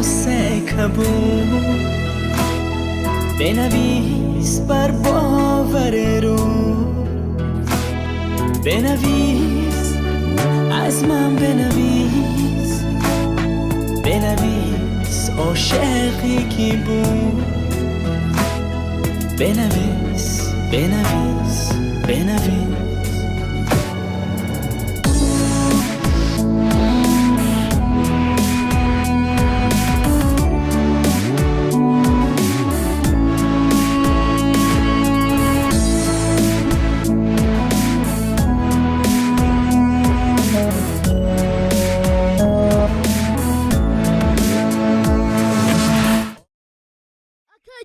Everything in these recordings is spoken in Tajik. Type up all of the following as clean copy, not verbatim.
واسه کبود بنویس بر باور رو بنویس از من بنویس بنویس عاشقی کی بود بنویس بنویس بنویس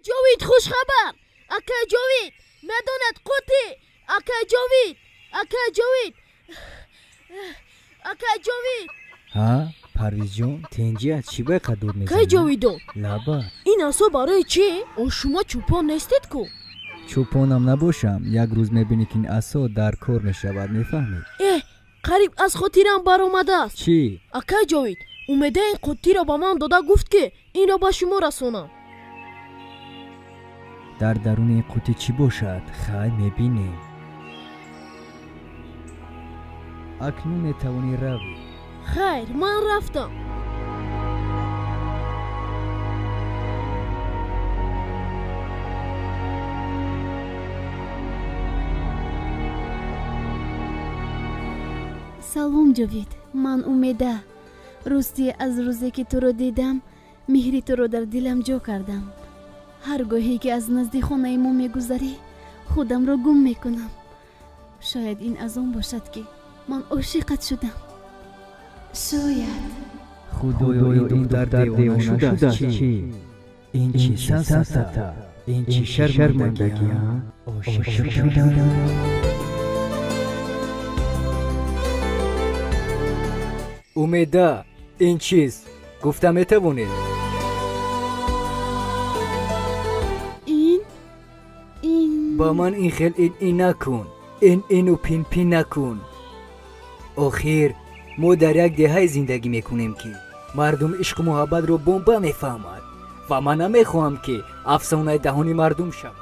جاوید خوش خبر اکا جاوید مدونت قوتی اکا جاوید اکا جاوید ها پرویز جون تنجی چی به قدور میزنی؟ که جاویدون لابا این اصا برای چی؟ او شما چوپان نستید کو چوپانم نباشم یک روز میبینی که این اصا در کار میشود میفهمی؟ قریب از خاطرم بر آمده است چی؟ اکا جاوید اومده این قوتی را با من داده گفت که این را با شما رسونم در درون این قوطی چی باشد؟ خیلی میبینی اکنون میتوانی روی خیر من رفتم سلام جاوید من اومیده روستی از روزی که تو رو دیدم مهری تو رو در دلم جا کردم هر گاهی که از نزدیک خانه ما میگذری خودم رو گم میکنم شاید این از اون باشد که من عاشقت شدم شاید خدایا این دختر دیوانه شده است چی؟ این چی سنسته؟ این چی شرمندگی ها؟ عاشق شدن اومیده این چیست؟ گفتم میتوانید این با من این خیل این نکن اینو پین نکن آخر ما در یک دهه زندگی میکنیم که مردم عشق و محبت رو بمبا میفهمد و من نمیخواهم که افسانه دهانی مردم شود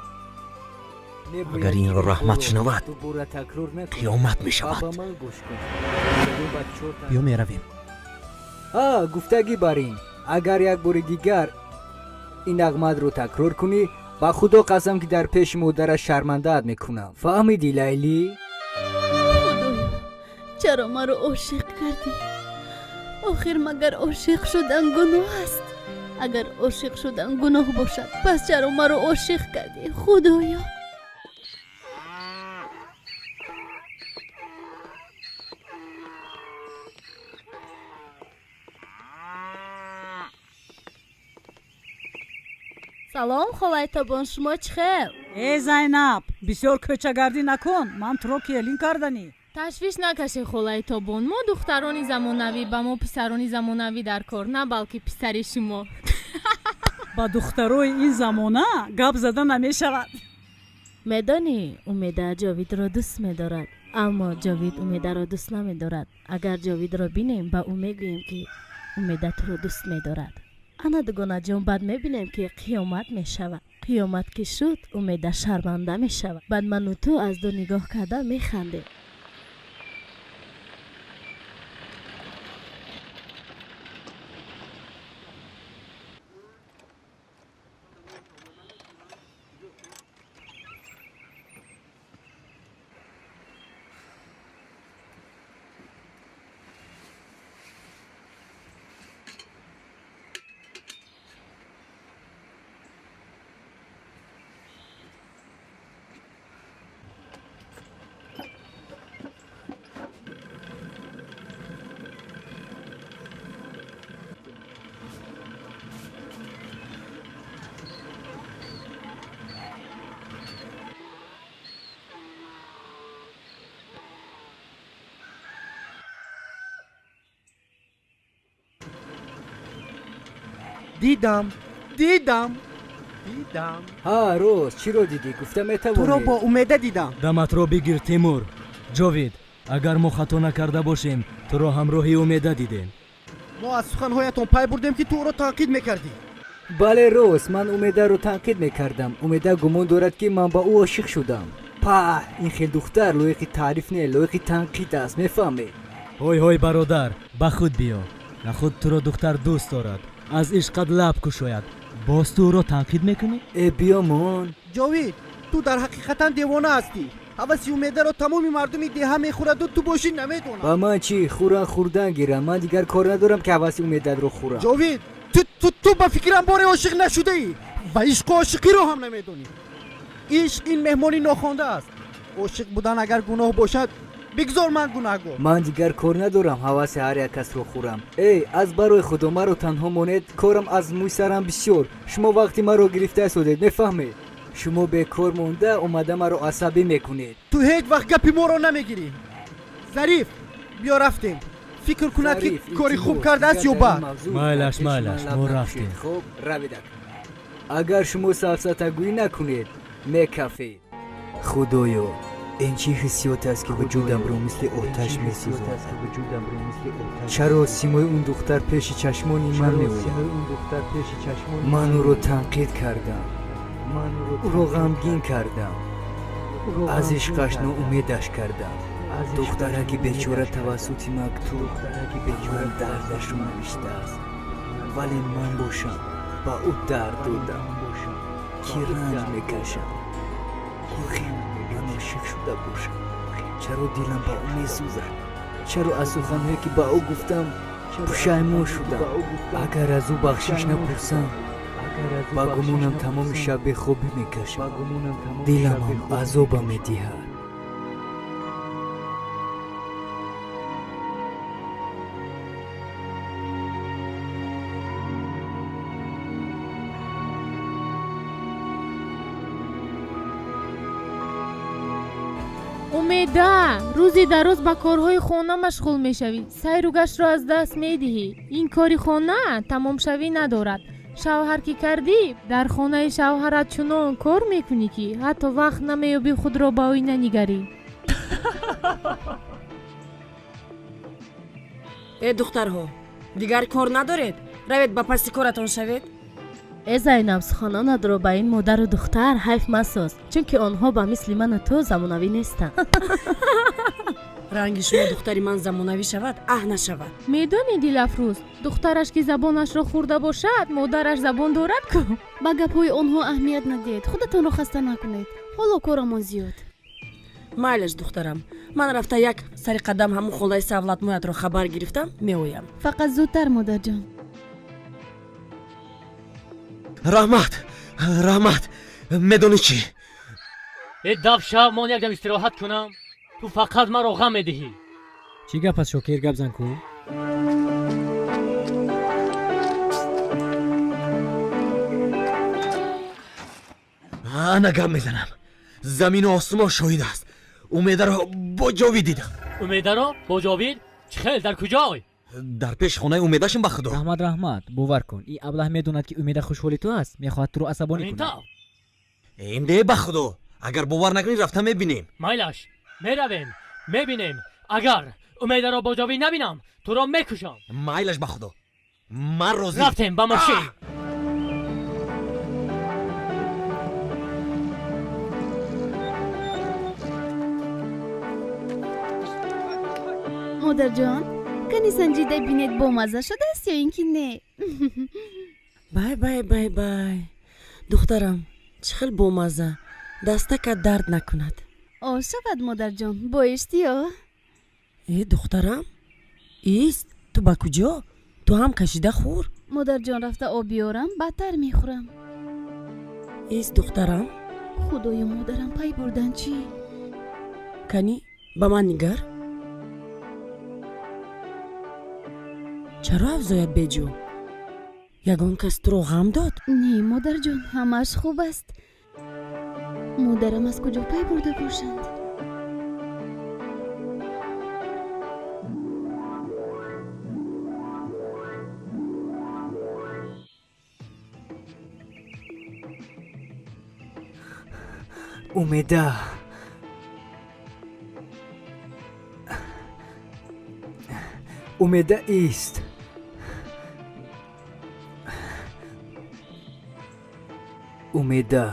اگر این را رحمت شنود قیامت می شود بیا می رویم گفتگی برین اگر یک بار دیگر این نغمت رو تکرار کنی با خدا قسم که در پیش مادرش شرمنده‌ات میکنم فهمیدی لیلی؟ خدایا چرا مرا عاشق کردی آخر مگر عاشق شدن گناه است اگر عاشق شدن گناه باشد پس چرا مرا عاشق کردی خدایا سلام خالای تابان شما چخیر زайнаб бисёр кӯчагардӣ накун ман туро келин карданӣ ташвиш накашед холаи тобон мо духтарони замонавӣ ба мо писарони замонавӣ дар кор на балки писари шумо ба духтарои ин замона гап зада намешавад медонӣ умеда ҷовидро дӯст медорад аммо ҷовид умедаро дӯст намедорад агар ҷовидро бинем ба ӯ мегӯем ки умеда туро дӯст медорад ана дугонаҷон баъд мебинем ки қиёмат мешавад қиёмат ки шуд умеда шарманда мешавад баъд ману ту аз ду нигоҳ карда механдем دیدم روز چی رو دیدی؟ گفتم میتوانی تو رو با اومیده دیدم دمت رو بگیر تیمور جاوید اگر ما خطا نکرده باشیم تو رو همراهی اومیده دیدیم ما از سخنهایتان پی بردیم که تو او را تاکید میکردی. بله راست، من اومیده رو تنقید میکردم. اومیده گمان دارد که من با او عاشق شدم. این خیلی دختر لایق تعریف نه، لایق تنقید است، میفهمی؟ های های برادر، با خود بیا. نخود تو را دختر دوست دارد، از عشقت لب کشاید، باز تو را تنقید میکنی؟ ای بیا مان. جاوید تو در حقیقتا دیوانه هستی. هوس اومیده را تمامی مردم دیها میخورد و تو باشی نمیدونم. با من چی؟ خوردن گیرم. من دیگر کار ندارم که حواس اومیده رو خورم. جاوید تو با فکرم باره عاشق نشده ای و عشق و عاشقی رو هم نمیدونی. عشق این مهمانی ناخوانده است. عاشق بودن اگر گناه باشد بگذار من گناهگار. من دیگر کار ندارم حواس هر یک کس رو خورم. ای از برای خدا مرا تنها مانید، کارم از موی سرم بسیار. شما وقتی مرا گرفته شدید، میفهمید؟ شما به کار مونده اومده مرا عصبی میکنید. تو هیچ وقت گپی ما رو نمیگیری. ظریف بیا رفتیم. فکر کند که کاری خوب کرده است یا بد. مایلش ما رفتیم. خب رویدک. اگر شما سفسطگویی نکنید میکفید. خدایا این چی حسیات است که وجودم رو مثل آتش میسوزد. چرا سیمای اون دختر پیش چشمانی من میآید؟ من او رو تنقید کردم، او رو غمگین کردم، از عشقش ناامیدش کردم. دخترک بیچاره توسط مکتوب دردش رو نوشته است، ولی من باشم با او درد دادم که رنج میکشم. آخه من عاشق شده باشم. چرا دلم با او میسوزد؟ چرا از سخنهایی که با او گفتم پشیمان شدم؟ اگر از او بخشش نپرسم با گمونم تمام شب به خوابی میکشم. دلم هم عذابم میدهد. اومیده روزی در روز با کارهای خانه مشغول میشوی، سیر و گشت را از دست میدهی. این کاری خانه تمام شوی ندارد. شوهر که کردی در خانه شوهرت چنان کار میکنی که حتی وقت نمیابی خود را با آینه نگری. ای دخترها دیگر کار ندارید؟ روید با پسی کارتان شوید. ای زینب سخنانت را با این مادر و دختر حیف مساز، چون که آنها با مثل من و تو زمانوی نیستند. رنگ شما دختری من زمانوی شود نشود. میدونی دل افروز دخترش که زبانش را خورده باشد مادرش زبان دارد کو. با گپای آنها اهمیت ندید. خودتان رو خسته نکنید. حالا کارم زیاد. مایلش دخترم، من رفته یک سری قدم همون خونه سوالات مویت رو خبر گرفتم میویم. فقط زودتر مادر جان. رحمت میدونی چی؟ دو شب من یک دم استراحت کنم، تو فقط مرا غم میدهی. چی گپ است شوکر گپ زن کو؟ انا گپ میزنم. زمین و آسمان شاهد است. اومیده را با جاوید دیدم. اومیده را با جاوید؟ چه خیل در کجای؟ در پیش خانه اومیدهشم به خدا. رحمت باور کن این ابله میدوند که اومیده خوشحالی تو است، میخواد تو رو عصبانی کنه. این ده به خدا. اگر باور نکنی رفته میبینیم. مایلش میرویم میبینیم. اگر اومیده را با جاوید نبینم تو را میکشم. مایلش به خدا. من راضی. رفتیم با ماشین. مادر جان کنی سنجیده بینید با مزه شده است یا اینکه نه؟ بای دخترم چخل با مزه، دسته که درد نکند. شود مادر جان بایستی ها. ای دخترم ایست تو با کجا؟ تو هم کشیده خور؟ مادر جان رفته آب بیارم بدتر میخورم. ایست دخترم. خدای مادرم پی بردن چی؟ کنی با من نگر. چرا افزایت بیجو؟ یگان کس تو رو غم داد؟ نه مادر جان همش خوب است. مادرم از کجا پی برده باشند؟ اومیده اومیده ایست. اومیده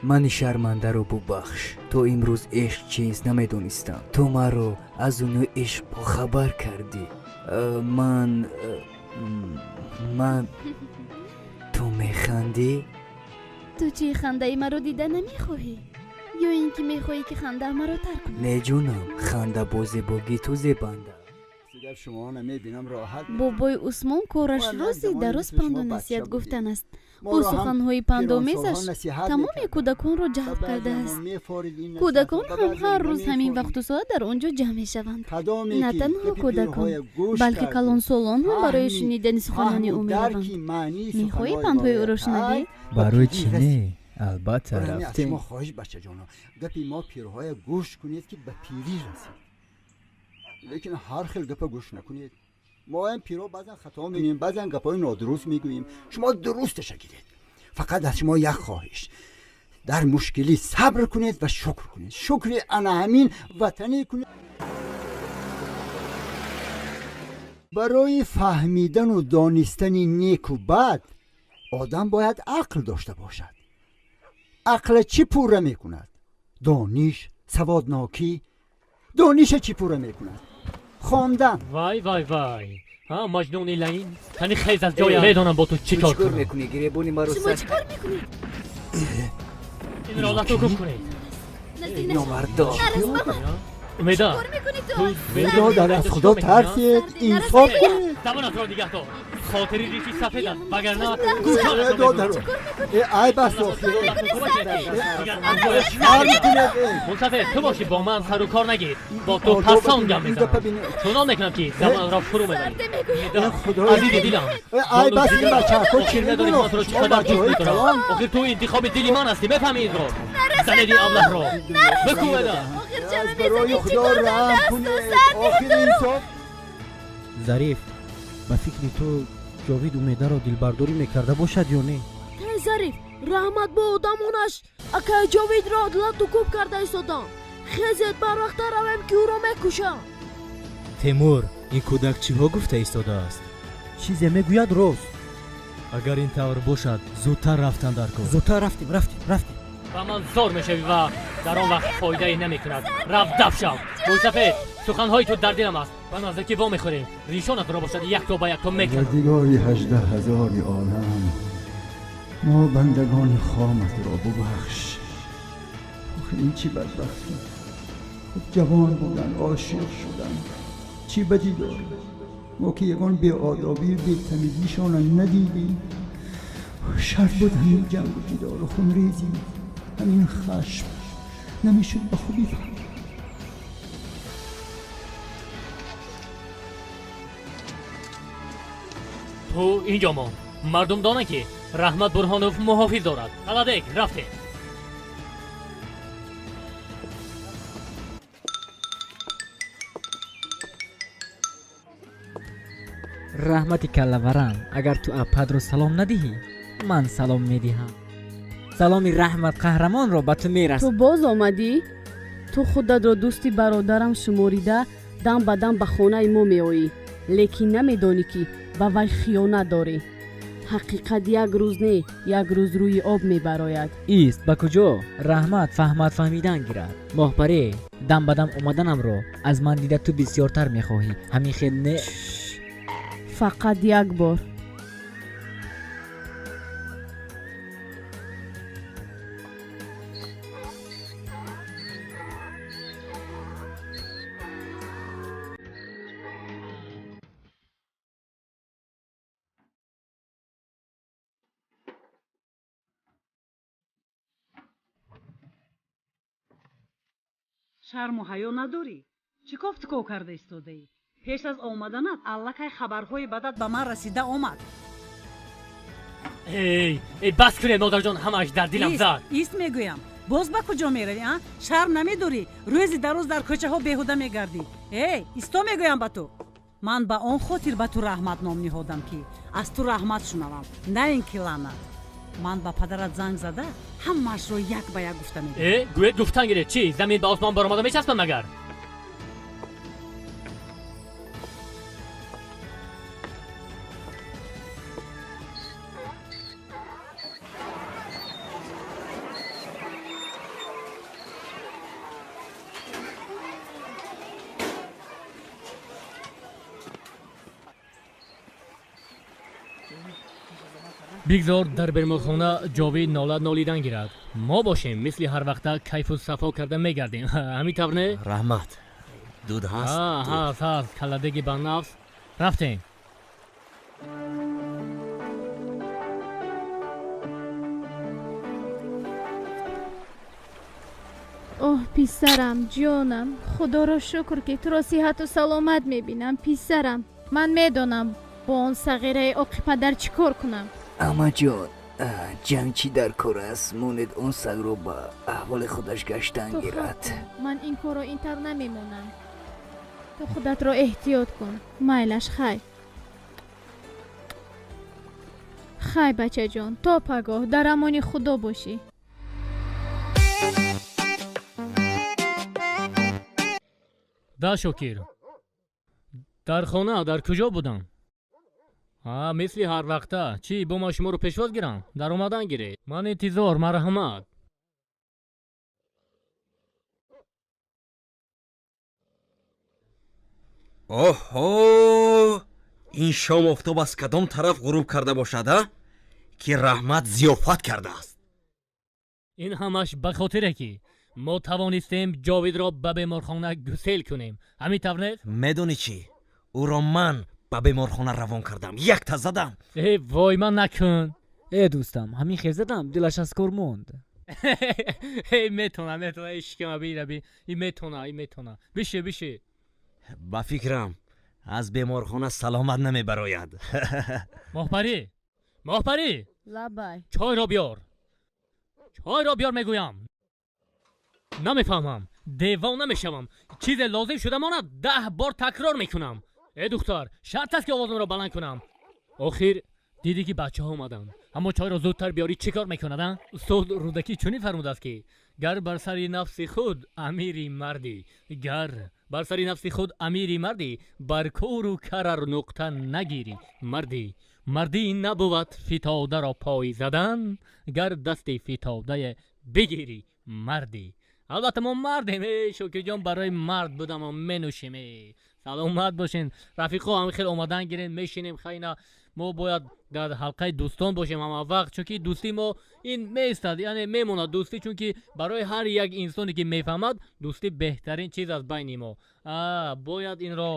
من شرمنده رو ببخش. تو امروز عشق چیز نمیدونستم. تو مرا از اون عشق خبر کردی. من تو میخندی؟ تو چی خنده ای مرا دیده نمیخواهی؟ یا اینکه میخواهی که خنده مرا ترک کنی؟ میجونم خنده بازی بگی تو زبنده. دیگر شما نمیبینم راحت. بابای عثمان کارش راستی درست پند و نصیحت گفتن است. با سخنهای پندآمیزش تمام کودکان را جلب کرده است. کودکان هم هر روز همین وقت و ساعت در آنجا جمع می شوند. نه تنها کودکان بلکه کلان سالان هم برای شنیدن سخنان او می روند. میخواهی پندهای او را شنوی؟ برای چی نه؟ البته رفتیم. شما خواهش بچه جانا گپی ما پیرهای گوش کنید که به پیری رسید. لیکن هر خیل گپ گوش نکنید. ما هم پیرو بعضا خطا میگیم، بعضا گپای نادرست میگوییم. شما درستش گیرید. فقط از شما یک خواهش، در مشکلی صبر کنید و شکر کنید. شکر انا همین وطنی کنید. برای فهمیدن و دانستن نیک و بد آدم باید عقل داشته باشد. عقل چی پوره میکند؟ دانش، سوادناکی. دانش چی پوره میکند؟ خواندن. وای وای وای، ها مجنونی لعین، تنی خیز از جای میدونم با تو چی کار چیکار کنم. میکنی؟ گریبونی مرا شما چی کار میکنید؟ این را لطف کنید. نزدیک یا نشو. مردا نرس بابا. امیدا کار میکنی تو؟ میدا در از خدا ترسید. انصاف کنید. زبانت را نگه دار. خاطری ریشی سفید است وگرنه گوشانت دو را درو. بگو. ای بس آخیرا. منتظر تو باشی، با من سر و کار نگیر. با تو پرسان گم میزنم. چنان میکنم که زبان را فرو میبری. عزیز دیلم، ای بس این بچه ها چی نداری من تو را چقدر دوست میکنم. آخر تو انتخاب دلی من هستی، بفهمی این رو. زندی ابله رو بکو بده. آخر چرا برای میزنی؟ چی خدا کار رحم دست کنید. و سر آخر انصاف. ظریف به فکر تو جاوید اومیده را دلبرداری میکرده باشد یا نه؟ ظریف رحمت با آدمونش اکه جاوید را لط و کوب کرده ایستادن. خیزت بر وقت رویم که او را میکشم. تیمور این کودک چی ها گفته ایستاده است؟ چیزی میگوید راست. اگر این طور باشد زودتر رفتن در کار. زودتر رفتیم. و من زور میشوی و در آن وقت فایده ای نمی کند. رفت دف شو. موسفید سخنهای تو در دلم است و نزدیکی وا میخوریم. ریشانت را باشد یک تا با یک تا میکنم. پروردگاری 18,000 عالم، ما بندگان خامت را ببخش. آخه این چی بدبختی؟ جوان بودن، عاشق شدن، چی بدی داره؟ ما که یگان بی آدابی و بی تمیزیشان ندیدیم. شرط بود همین جنگ و جدال و خونریزی، همین خشم نمیشد به خوبی فهمید. تو اینجا ما مردم دانن که رحمت برهانوف محافظ دارد. حالا دیگه رفتیم. رحمت کلورم، اگر تو اپد رو سلام ندهی من سلام میدهم. سلام رحمت قهرمان را به تو میرسد. تو باز آمدی؟ تو خودت را دوستی برادرم شماریده دم به دم به خانه ما میایی، لیکن نمیدانی که به وی خیانت داری. حقیقت یک روز نه یک روز روی آب میبراید. ایست به کجا؟ رحمت فهمیدن گیرد. مخبره دم به دم اومدنم رو از من دیده تو بسیارتر میخواهی. همین خیلی نه. فقط یک بار. شرم و حیا نداری؟ چی گفتگو کرده ایستاده‌ای؟ پیش از آمدنت allakay خبرهای بدت به من رسیده آمد. ای بس کنه مادر جان، همش در دلم زد. ایست میگویم. باز به کجا میروی؟ شرم نمیداری؟ روزی در روز در کوچه ها بیهوده میگردی. ایستا میگویم به تو. من به آن خاطر به تو رحمت نام نهادم که از تو رحمت شنوم، نه اینکه لعنت. من با پدرت زنگ زده همش رو یک به یک گفته میگم. گویت گفتن گیره چی؟ زمین به آسمان برآمده میچسبن مگر؟ бигзор дар берморхона ҷовид нола нолидан гирад. мо бошем мисли ҳар вақта кайфу сафо карда мегардем. ҳамин тавр не? раҳмат дуд ҳаст ҳаст калладаги банафс. рафтем. اوه پسرم جانم خدا را شکر که تو را صحت و سلامت میبینم پسرم من میدانم با اون صغیره آقی پدر چی کار کنم اما جان جنگچی در کار است موند اون سگ رو با احوال خودش گشتن تو گیرد خوب کن. من این کار را اینطور نمیمونم تو خودت را احتیاط کن میلش خی خی بچه جان تا پگاه در امان خدا باشی да шокир дар хона дар куҷо будам? мисли ҳар вақта чӣ бо ман шуморо пешвоз гирам? дар омадан гиред. ман интизор марҳамат. оҳо ин шом офтоб аз кадом тараф ғуруб карда бошад ки раҳмат зиёфат кардааст? ин ҳамаш ба хотире ки мо тавонистем ҷовидро ба беморхона гусел кунем. ҳамин тавр нест? медонӣ чӣ ӯро ман ба беморхона равон кардам, якта задам. вой ман накун. дӯстам ҳамин хел задам дилаш аз кор монд. метона ишкама бираби ин метона биши ба фикрам аз беморхона саломат намебарояд. моҳпарӣ лабай чойро биёр мегӯям. намефаҳмам девона мешавам. чизе лозим шуда монад 10 бор такрор мекунам. духтар шарт аст ки овозамро баланд кунам. охир дидӣ ки бачаҳо омаданд. аммо чойро зудтар биёрӣ чӣ кор мекунад? устод рӯдакӣ чунин фармудааст ки гар бар сари нафси худ амири мардӣ бар кору карар нуқта нагирӣ мардӣ набувад фитодаро пой задан гар дасти фитодае бигирӣ мардӣ. албатта мо мардем. шокирҷон барои мард будам менӯшем. саломат бошен рафиқо. ҳамин хел омадан гирем мешинем. хайна мо бояд дар ҳалқаи дӯстон бошем ҳама вақт, чунки дӯстӣ мо ин меистад, яъне мемонад дӯстӣ, чунки барои ҳар як инсоне ки мефаҳмад дӯстӣ беҳтарин чиз аст байни мо. бояд инро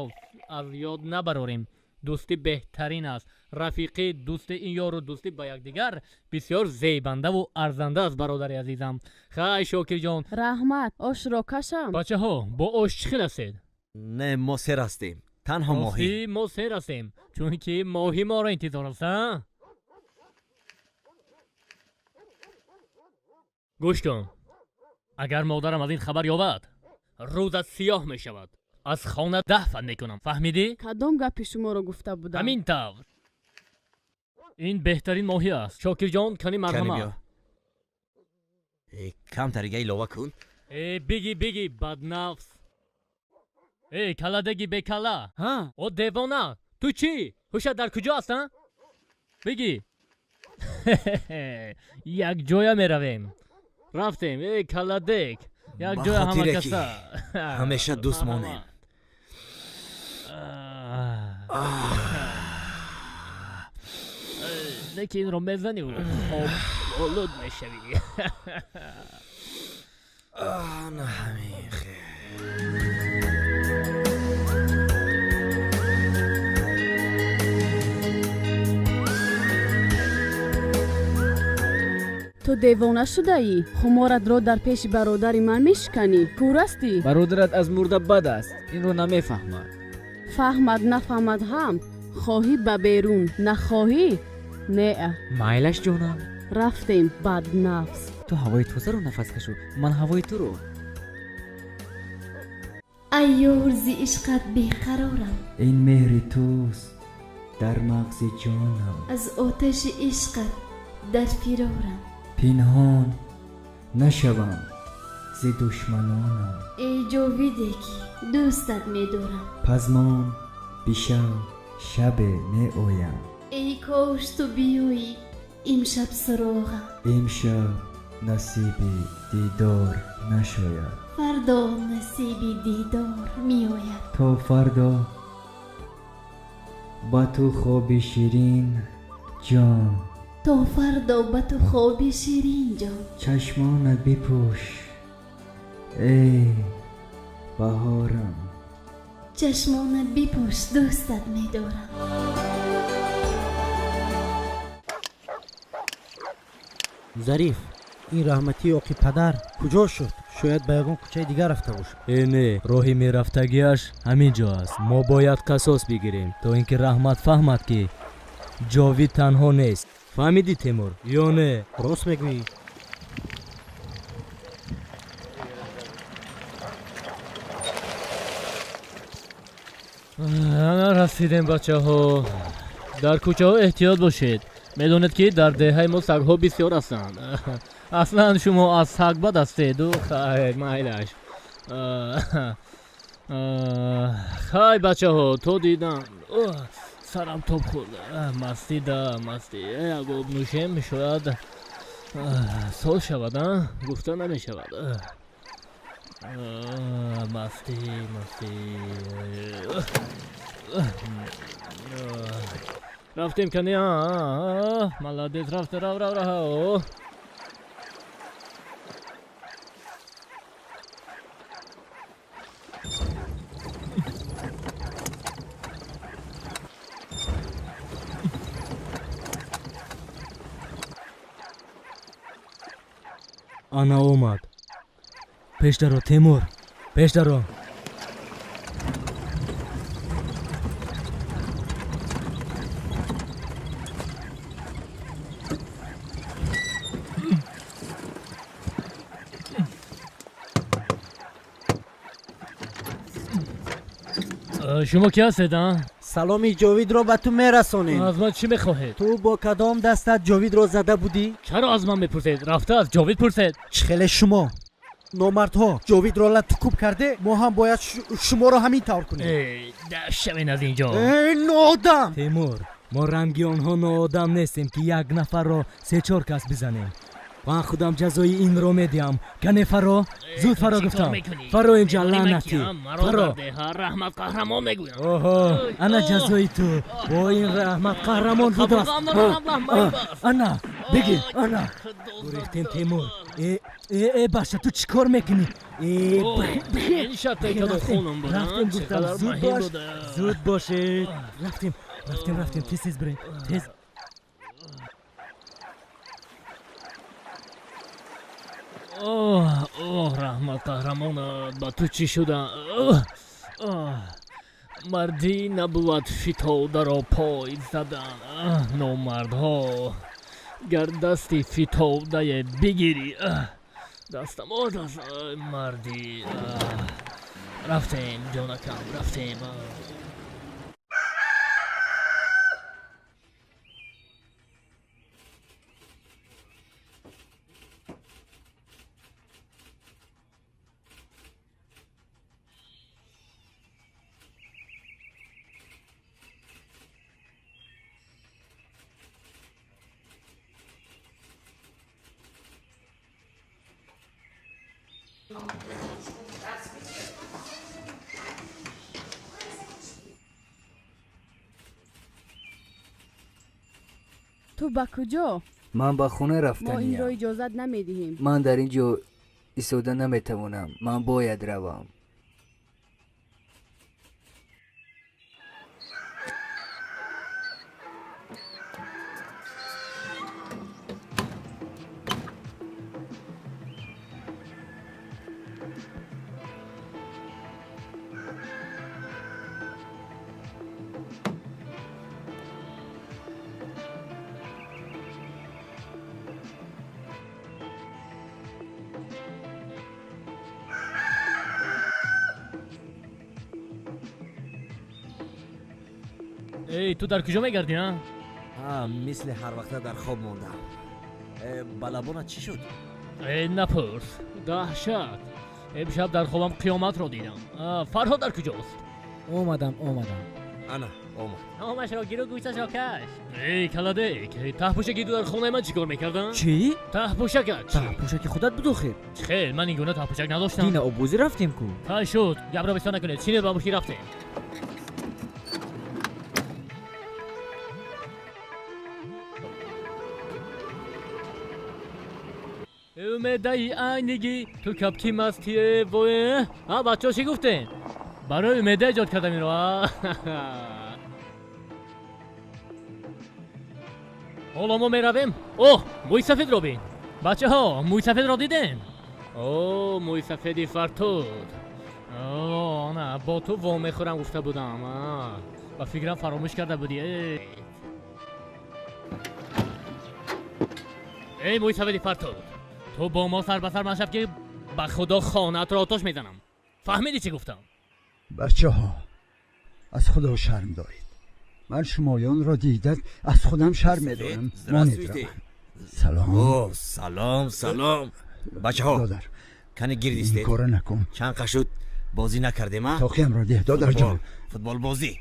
аз ёд набарорем. дӯстӣ беҳтарин аст. рафиқӣ дӯстӣ, ин ёру дӯстӣ ба якдигар бисёр зебандаву арзанда аст. бародари азизам. хай шокирҷон. раҳмат ошро кашам. бачаҳо бо ош чӣ хел ҳастед? не мо сер ҳастем. танҳо моҳӣ. мо сер ҳастем, чунки моҳӣ моро интизор аст. гӯш кун. агар модарам аз ин хабар ёбад рӯзат сиёҳ мешавад. аз хона дафн мекунам. фаҳмидӣ? кадом гапи шуморо гуфта будам? ҳамин тавр. ин беҳтарин моҳӣ аст. шокирҷон кани марҳамат. камтарига илова кун. биги баднафс. калладаги бекалла. о девона, ту чӣ? ҳушат дар куҷо аст? биги. як ҷоя меравем. рафтем. калладек як ҷоя ҳамакаса. ҳамеша дӯст монем. лекин инро мезани олуд мешавӣ. ҳамин хел. ту девона шудаӣ? хуморатро дар пеши бародари ман мешиканӣ? курастӣ? бародарат аз мурда бад аст. инро намефаҳмад. фаҳмад нафаҳмад ҳам хоҳӣ ба берун, нахоҳӣ неа. майлаш ҷонам. рафтем баднафс. ту ҳавои тозаро нафас кашу, ман ҳавои туро. ایور زی عشقت بیقرارم این مهر توست در مغز جانم از آتش عشقت در فرارم پنهان نشوم ز دشمنانم ای جاویده که دوستت می‌دارم پزمان بیشم شب می آیم ای کاش تو بیایی امشب سراغم امشب نصیب دیدار نشاید فردا نصیب دیدار میآید تا فردا با تو خواب شیرین جان تا فردا به تو خواب شیرین جان. چشمانت بپوش ای بهارم. چشمانت بپوش دوستت می‌دارم. ظریف این رحمتی اوقی پدر کجا شد؟ شاید به یگان کوچه دیگر رفته باشد. نه راهی میرفتگیش همین جا است. ما باید قصاص بگیریم تا اینکه رحمت فهمد که جاوید تنها نیست. فهمیدی تیمور یا نه؟ راست میگویی. رسیدیم بچه ها. در کوچه ها احتیاط باشید. میدونید که در دهه ما سگ ها بسیار هستند. اصلا شما از سگ بد هستید و خیر مایلش. خیر بچه ها تو دیدم سرم توپ خورده. مستی ده مستی. اگه آب نوشیم میشود سال شود. گفته نمی شود. مستی رفتیم کنی ملادیت رفته رو آنا اومد. پیش درو تیمور پیش درو. شما کی هستید؟ سلامی جاوید را به تو میرسانیم. از من چی میخواهید؟ تو با کدام دستت جاوید را زده بودی؟ چرا از من میپرسید؟ رفته از جاوید پرسید. چخیل شما نامردها جاوید را لطکوب کرده. ما هم باید شما را همین طور کنیم. شوین از اینجا. ای نادم تیمور ما رنگی آنها نادم نیستیم که یک نفر را 3-4 کس بزنیم. من خودم جزای این رو میدیم. کنه فرا زود فرا گفتم. فرا اینجا لعنتی فرا. رحمت قهرمان میگویم. اوه انا جزای تو با این رحمت قهرمان بود است. انا بگی انا گریختیم تیمور. ای باشه تو چیکار میکنی؟ این شرطه که دو خونم بود. رفتیم گفتم زود باشید. رفتیم تیز بریم تیز. اوه رحمت قهرمان با تو چی شده؟ مردی نبود فتاده را پای زدن. نامردها گر دستی فتاده بگیری دستم دست مردی. رفتیم جانکم رفتیم. تو با کجا؟ من به خونه ما این را رفتنیم. اجازت نمیدهیم. من در اینجا ایستاده نمیتوانم. من باید روم. ای تو در کجا میگردی ها؟ مثل هر وقت در خواب موندم. بلبانت چی شد؟ ای نپرس دهشت. امشب در خوابم قیامت رو دیدم. فرهاد در کجاست؟ اومدم انا اومد. نامش را گیر و گوشتش را کش. ای کلادک ته پوشکی تو در خونه من چیکار میکردن؟ چی؟ ته پوشکت ته پوشک خودت بود خیر. خیر من این گونه ته پوشک نداشتم. دین ابوزی رفتیم کو. های شد گبرا بسته نکنید. چینه بابوشی رفتیم. اومدای آینگی تو کپتی مستیه وای ها بچه ها چی گفتین؟ برای اومده ایجاد کردم این رو حالا ما میرویم اوه موی سفید رو بین بچه ها موی سفید رو دیدین؟ اوه موی سفیدی فرتود اوه نه با تو وام میخورم گفته بودم و فکرم فراموش کرده بودی ای موی سفیدی فرتود تو با ما سر بسر منشب که به خدا خانت را آتش میزنم فهمیدی چی گفتم؟ بچه ها از خدا شرم دارید من شمایان را دیدن از خودم شرم میدارم سلام سلام بچه ها دادر کنی گیرد این استید کار نکن چند قشود بازی نکردیم ها؟ تاقیم را ده دادر جان فوتبال بازی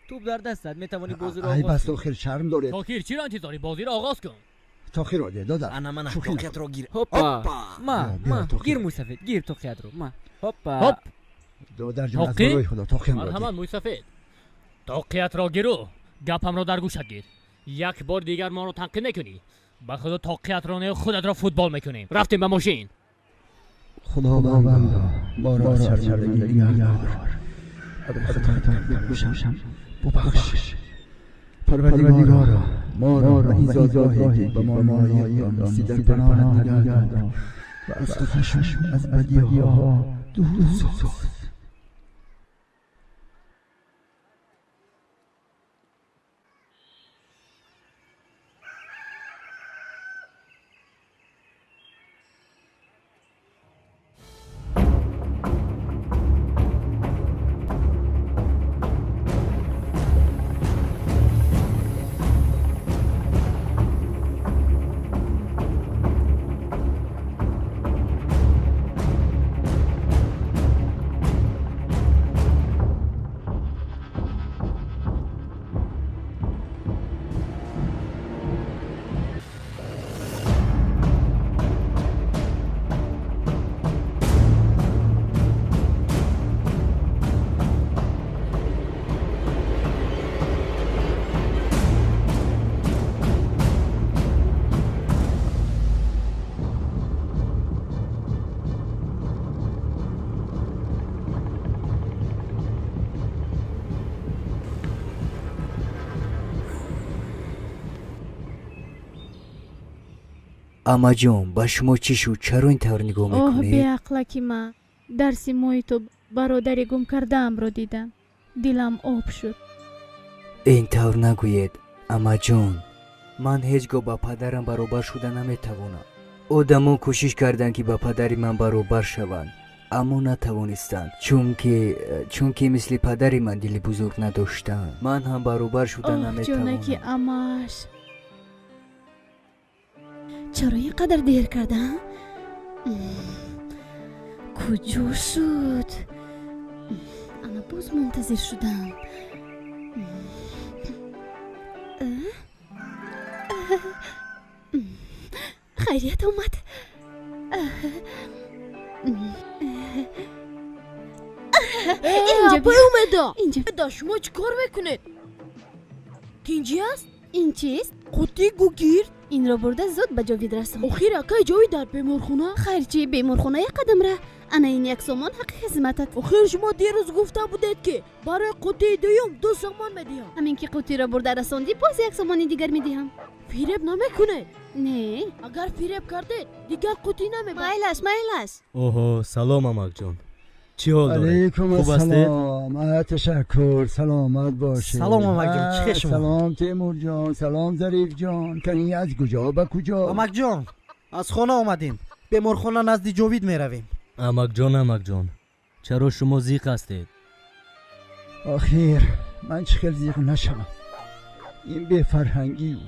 توپ در دستت میتوانی بازی رو ای آغاز بس آخر شرم دارید تاکیر چی را انتظاری بازی را آغاز کن تاخیر را ده دادر انا من شوخی توقیت نکن. را گیر هوپا ما بیا، تو گیر خیر. موسفید گیر تو خیاد رو ما هوپا هوپ دادر جان از تاقی؟ برای خدا تاقیم را مرحبا ده موی سفید تاقیت را گیرو گپم را در گوشت گیر یک بار دیگر ما رو تنقید نکنی به خدا تاقیت را نه خودت را فوتبال میکنیم رفتیم به ماشین خداوند ما را از شرمندگی نگهدار اگر خطا کرده باشم ببخش پروردگارا ما را به این زادگاهی به ما مایل دانستی در پناهت نگهدار و از خشم از بدیها دور ساز اما جون با شما چی شد چرا این طور نگاه اوه میکنید؟ بیعقلکی ما درسی محیط برادری گم کردم رو دیدم دلم آب شد این طور نگوید اما جون من هیچگاه با پدرم برابر شده نمیتوانم آدم‌ها کوشش کردند که با پدری من برابر شوند اما نتوانستند چون که مثل پدری من دل بزرگ نداشتند من هم برابر شده اوه نمیتوانم جونکی اماش چرا اینقدر دیر کردم؟ کجا شد؟ انا باز منتظر شدم خیریت اومد اینجا اومده اینجا شما چی کار میکنید؟ اینجا است؟ این چیست؟ قطی گوگیر این را برده زود به جاوید رسان اخیر اکای جاوید در بیمارخونه؟ خیر چی بیمارخونه یک قدم ره انا این یک سامان حق خدمتت اخیر شما دیروز گفته بودید که برای قطی دوم 2 سامان میدیم همین که قطی را برده رساندی باز یک سامان دیگر میدیم فریب نمیکنید نه اگر فریب کردید دیگر قطی نمیبرد مایلش اوه سلام امک جان چی حال داره؟ علیکم خوب هستید؟ السلام تشکر سلامت باشید سلام امک جان، چه شما؟ سلام تیمور جان سلام ظریف جان کنی از کجا به کجا امک جان از خانه آمدیم بیمارخانه نزد جاوید می رویم امک جان چرا شما زیق هستید؟ آخیر من چخیل زیق نشم این بی فرهنگی و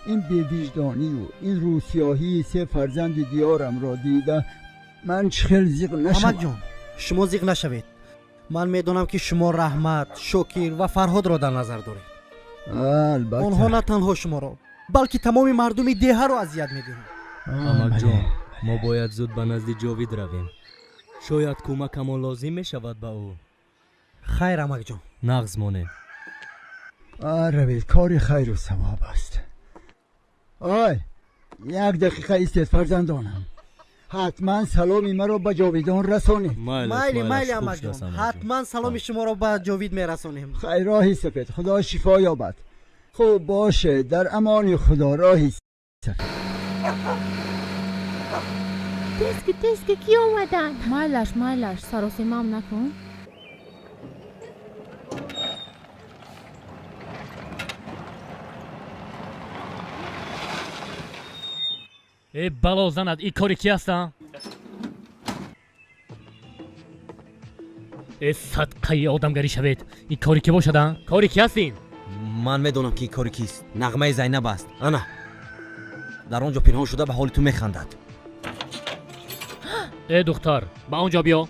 این بی وجدانی و این روسیاهی 3 فرزند دیارم را دیده من چخیل زیق نشم امک جان شما زیق نشوید من میدونم که شما رحمت شکر و فرهاد را در نظر دارید البته آنها نه تنها شما را بلکه تمام مردم دیه را اذیت میدهند امک جان ما باید زود به نزد جاوید رویم شاید کمکمان لازم می شود به او خیر امک جان نغز مانه روید کار خیر و ثواب است آی 1 دقیقه ایستید فرزندانم حتما سلامی مرا به جاویدان رسانید. مایلی اما جان، حتما سلام شما را به جاوید میرسانیم. خیر راهی سپید، خدا شفا یابد. خوب باشه، در امان خدا راهی سپید. تسکی کی اومدن؟ مایلش سراسیمام نکن. ای بلا زند این کاری کی هستن؟ ای صدقه آدمگری شوید این کاری کی باشدن؟ کاری کی هستین؟ من میدونم که این کاری کیست. نغمه زینب است. انا در آنجا پنهان شده به حال تو میخندد. ای دختر با اونجا بیا.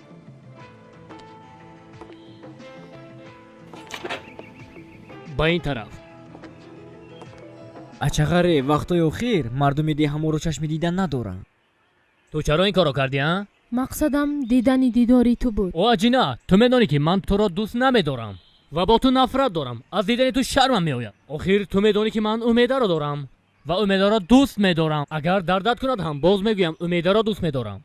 با این طرف. اچغره وقتای اخیر مردم دی همو رو چشم دیدن ندارن. تو چرا این کارو کردی ها؟ مقصدم دیدنی دیداری تو بود. او اجینا تو میدونی که من تو را دوست نمیدارم و با تو نفرت دارم. از دیدن تو شرمم میآید. آخر تو میدونی که من امیده را دارم و امیده را دوست میدارم. اگر دردت کند هم باز میگویم امیده را دوست میدارم.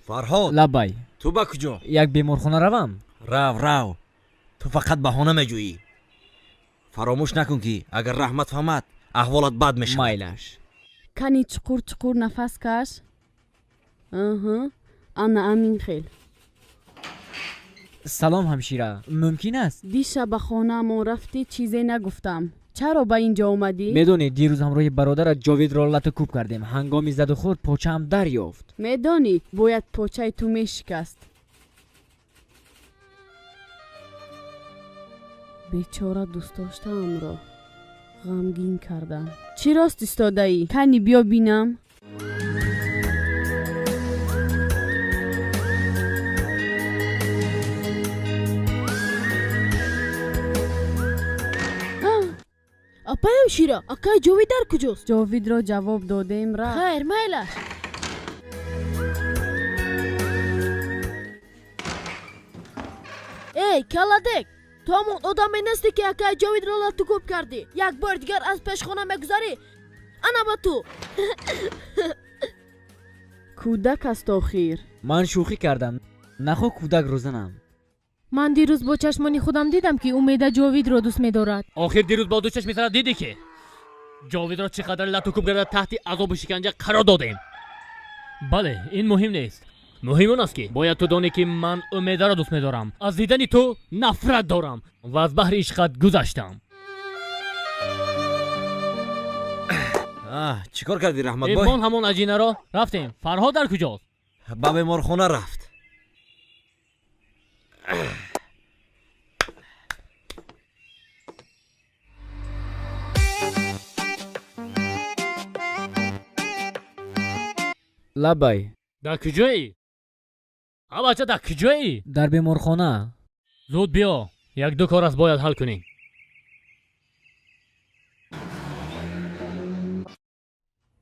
فرهاد لبای تو با کجا؟ یک بیمارخانه روم. رو تو فقط بهانه میجویی. فراموش نکن که اگر رحمت فهمد احوالت بد میشه. مایلش کانی چقور نفس کش. انا امین خیل. سلام همشیره، ممکن است دیشب به خانه ما رفتی چیزی نگفتم. چرا به اینجا اومدی؟ میدونی دیروز همراه برادر جاوید را لطه کوب کردیم. هنگامی زد و خورد پوچه هم دریافت. میدونی باید پوچه تو میشکست. بیچاره دوست داشتم را غمگین کردم. چی راست ایستاده ای؟ کنی بیا بینم. اپایم شیرا اکای جاوید در کجاست؟ جاوید را جواب دادیم را. خیر مایلش. ای کلادک، تو همون آدمی نیستی که اکای جاوید را لطو کوب کردی. یک بار دیگر از پیش خانه میگذاری. انا با تو. کودک است آخیر. من شوخی کردم، نخو کودک رو زنم. من دیروز با چشمانی خودم دیدم که امیده جاوید را دوست می‌دارد. آخر دیروز با دو چشم سر دیدی که جاوید را چقدر لطو کوب کرده تحت عذاب و شکنجه قرار دادیم. بله این مهم نیست. مهم اون است که باید تو دانی که من امیده را دوست می‌دارم. از دیدن تو نفرت دارم و از بحر عشقت گذشتم. چیکار کردی رحمت بای؟ ایمان همون اجینه را رفتیم. فرهاد در کجاست؟ به بیمارخانه رفت. لبای در کجایی؟ بچه در کجایی؟ در بیمارخانه. زود بیا، یک دو کار است باید حل کنیم.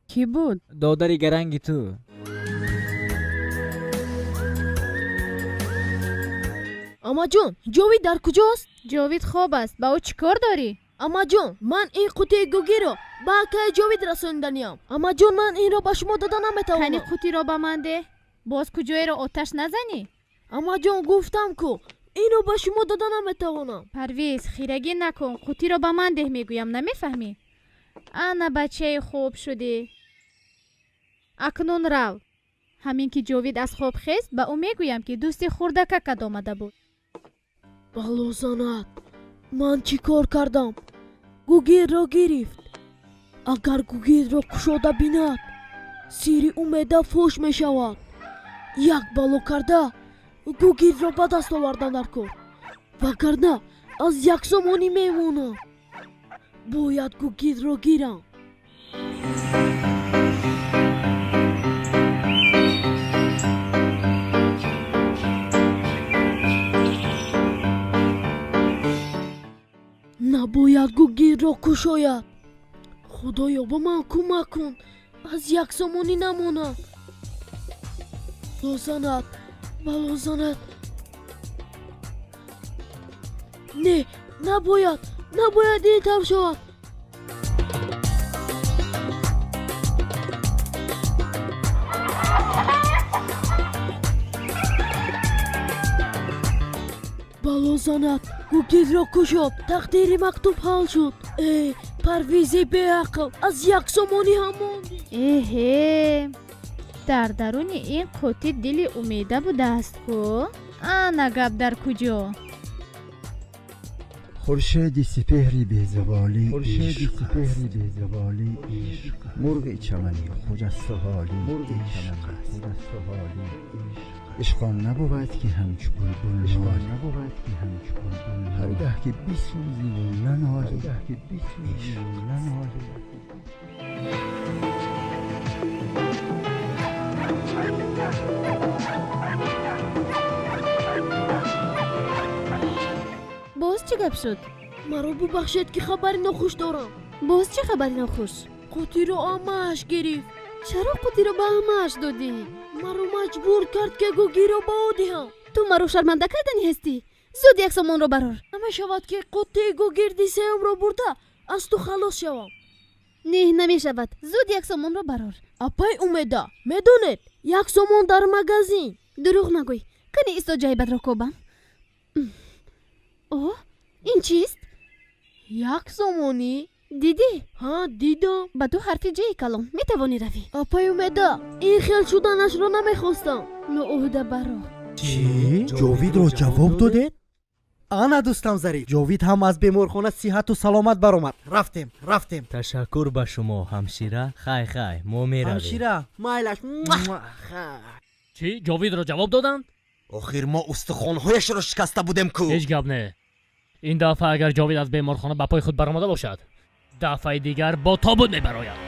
کی بود؟ دادری گرنگی تو. اما جون جاوید در کجاست؟ جاوید خواب است. با او چیکار داری؟ اما جون من این قوطی گوگی رو با اکای جاوید رسوندنیم. اما جون من این رو به شما دادن نمیتوانم. کنی قوطی را به من ده. باز کجای را آتش نزنی. اما جون گفتم که این رو به شما دادن نمیتوانم. پرویز خیرگی نکن. قوطی را به من ده میگویم نمیفهمی. انا بچه خوب شدی. اکنون رو. همین که جاوید از خواب خیست به او میگویم که دوستی خورده کد آمده بود. بلوزانت من چی کار کردم؟ گوگیر را گرفت. اگر گوگیر را کشاده بیند سیری امیده فوش می شود. یک بلو کرده گوگیر را به دست آوردن در کار. وگرنه از یک زمانی میمونم. باید گوگیر را گیرم. نباید گوگیر را کشاید. خدایا با من کمک کن از یک زمانی نمانم. بلوزنت نه نباید این طور شود. بلا زند گوگل را کشد تقدیر مکتوب حل شد ای پرویزی به عقل از یک زمانی همون اهه дар даруни ин қути дили умеда будааст ку ана гап дар куҷо خورشیدی سپهری به زوالی مرغ چمنی خجست و حالی عشقان نبود که همچو بلبل هرگاه که بسوزی و ننالی боз чӣ гап шуд? маро бубахшед ки хабари нохуш дорам боз чӣ хабари нохуш? қутиро амааш гирифт чаро қутиро ба амааш додӣ? маро маҷбур кард ки гугиро ба ӯ диҳам ту маро шарманда кардани ҳастӣ? зуд як сомонро барор. намешавад ки қутии гугирди сеюмро бурда аз ту халос шавам. не намешавад. зуд як сомонро барор. апай умеда медонед як сомон дар магазин. дурӯғ нагӯй. кани исто ҷайбатро кобам. о ин чист? як сомонӣ? дидӣ? ҳа дидам. ба ту ҳарфи ҷои калон метавонӣ равӣ. апай умеда ин хел шуданашро намехостам. ноӯҳда баро. чӣ ҷовидро ҷавоб додед? ана дӯстам зариф ҷовид ҳам аз беморхона сиҳату саломат баромад. рафтем. ташаккур ба шумо ҳамшира. хай мо меравем. ҳамшира майлаш. чӣ ҷовидро ҷавоб доданд? охир мо устухонҳояшро шикаста будем ку. ҳеҷ гап не. ин дафъа агар ҷовид аз беморхона ба пои худ баромада бошад дафъаи дигар бо тобут мебарояд.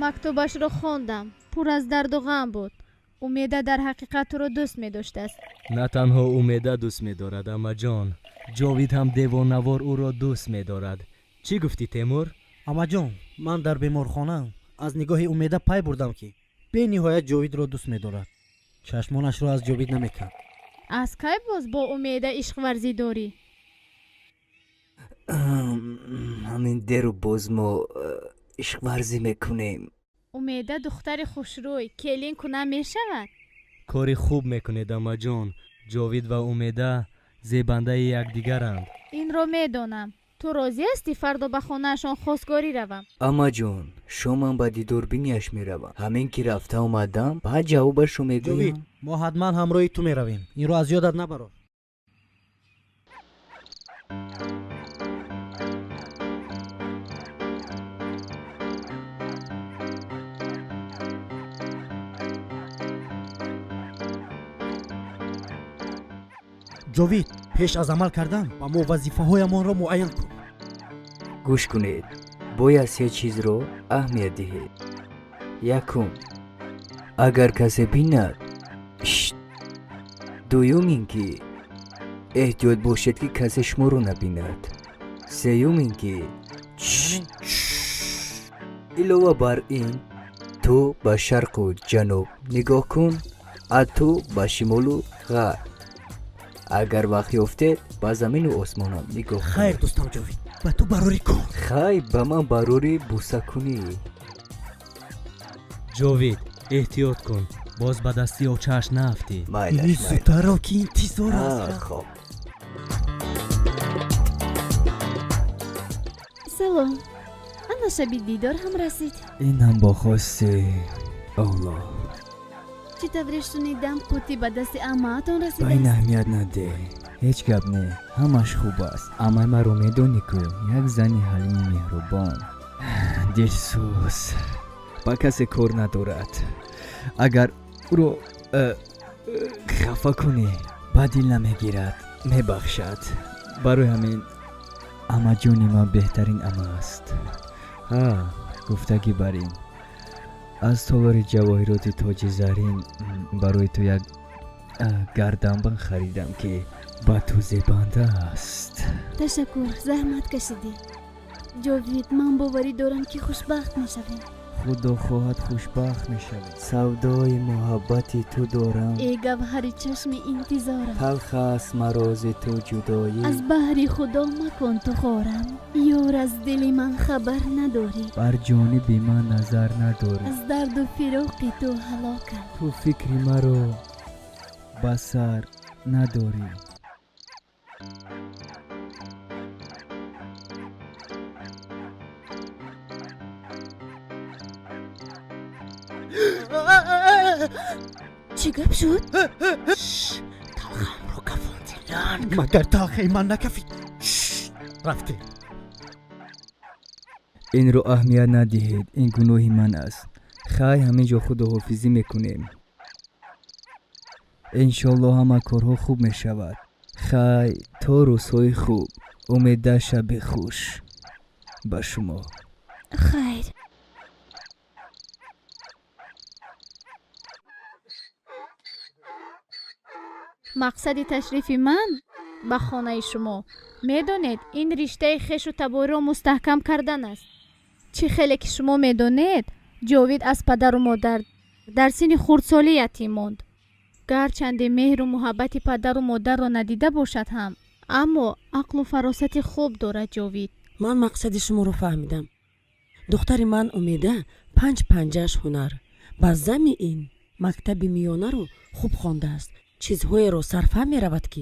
мактубашро хондам. пур аз дарду ғам буд. умеда дар ҳақиқат туро дӯст медоштааст. на танҳо умеда дӯст медорад амаҷон, ҷовид ҳам девонавор ӯро дӯст медорад. чӣ гуфтӣ темур? амаҷон ман дар беморхона аз нигоҳи умеда пай бурдам ки бениҳоят ҷовидро дӯст медорад. чашмонашро аз ҷовид намекард. аз кай боз бо умеда ишқварзӣ дорӣ? ҳамин деру боз мо ишқварзӣ мекунем. умеда духтари хушрӯй келин куна мешавад. кори хуб мекунед амаҷон. ҷовид ва умеда зебандаи якдигаранд. инро медонам. ту розӣ ҳастӣ фардо ба хонаашон хостгорӣ равам? амаҷон шомам ба дидорбиниаш меравам. ҳамин ки рафта омадам баъд ҷавобашро мегӯям. мо ҳатман ҳамроҳи ту меравем. инро аз ёдат набарор. ҷовид пеш аз амал кардан ба мо вазифаҳоямонро муайян кун. гӯш кунед. бояд се чизро аҳамият диҳед. якум агар касе бинад дуюм ин ки эҳтиёт бошед ки касе шуморо набинад. сеюм ин ки илова бар ин ту ба шарқу ҷануб нигоҳ кун а ту ба шимолу ғарб. агар вақт ёфтед ба замину осмонам нигоҳ кунед. хайр дӯстам ҷовид ба ту барорӣ кун. хай ба ман барорӣ бусакунӣ. ҷовид эҳтиёт кун. боз ба дасти овчааш наафтӣ. ин зудтарро ки интизор аст. хоб салом. ана шаби дидор ҳам расид. инам бо хости аллоҳ. чӣ тавре шунидам қути ба дасти амаатон ба ин расидааст? аҳамият надеҳ. ҳеҷ гап не. ҳамаш хуб аст. амаи маро медонӣ ку як зани ҳалими меҳрубон дилсӯз ба касе кор надорад. агар ӯро хафа кунӣ ба дил намегирад, мебахшад. барои ҳамин амаҷони ман беҳтарин ама аст. ҳа гуфтагӣ бар ин аз толори ҷавоҳироти тоҷи зарин барои ту як гарданбанд харидам ки ба ту зебанда аст. ташаккур. заҳмат кашидӣ. ҷовид ман боварӣ дорам ки хушбахт мешавем. худо хоҳад хушбахт мешавед. савдои муҳаббати ту дорам. эй гавҳари чашми интизорам. талх аст марози ту ҷудоӣ. аз баҳри худо макун ту хорам. ёр аз дили ман хабар надорӣ. бар ҷониби ман назар надорӣ. аз дарду фироқи ту ҳалокам. ту фикри маро басар надорӣ. чӣ гап шуд? магар талхаи ман накафид. рафте. инро аҳамият надиҳед, ин гуноҳи ман аст. хай ҳамин ҷо худоҳофизӣ мекунем. иншоаллоҳ ҳама корҳо хуб мешавад. хай то рӯзҳои хуб. умеда шаби хуш ба шумо. хайр. мақсади ташрифи ман ба хонаи шумо медонед ин риштаи хешу табориро мустаҳкам кардан аст. чӣ хеле ки шумо медонед ҷовид аз падару модар дар синни хурдсолӣ ятим монд. гарчанде меҳру муҳаббати падару модарро надида бошад ҳам, аммо ақлу фаросати хуб дорад ҷовид. ман мақсади шуморо фаҳмидам. духтари ман Умеда 5 панҷааш ҳунар. ба зами ин мактаби миёнаро хуб хондааст. чизҳоеро сарфаҳм меравад ки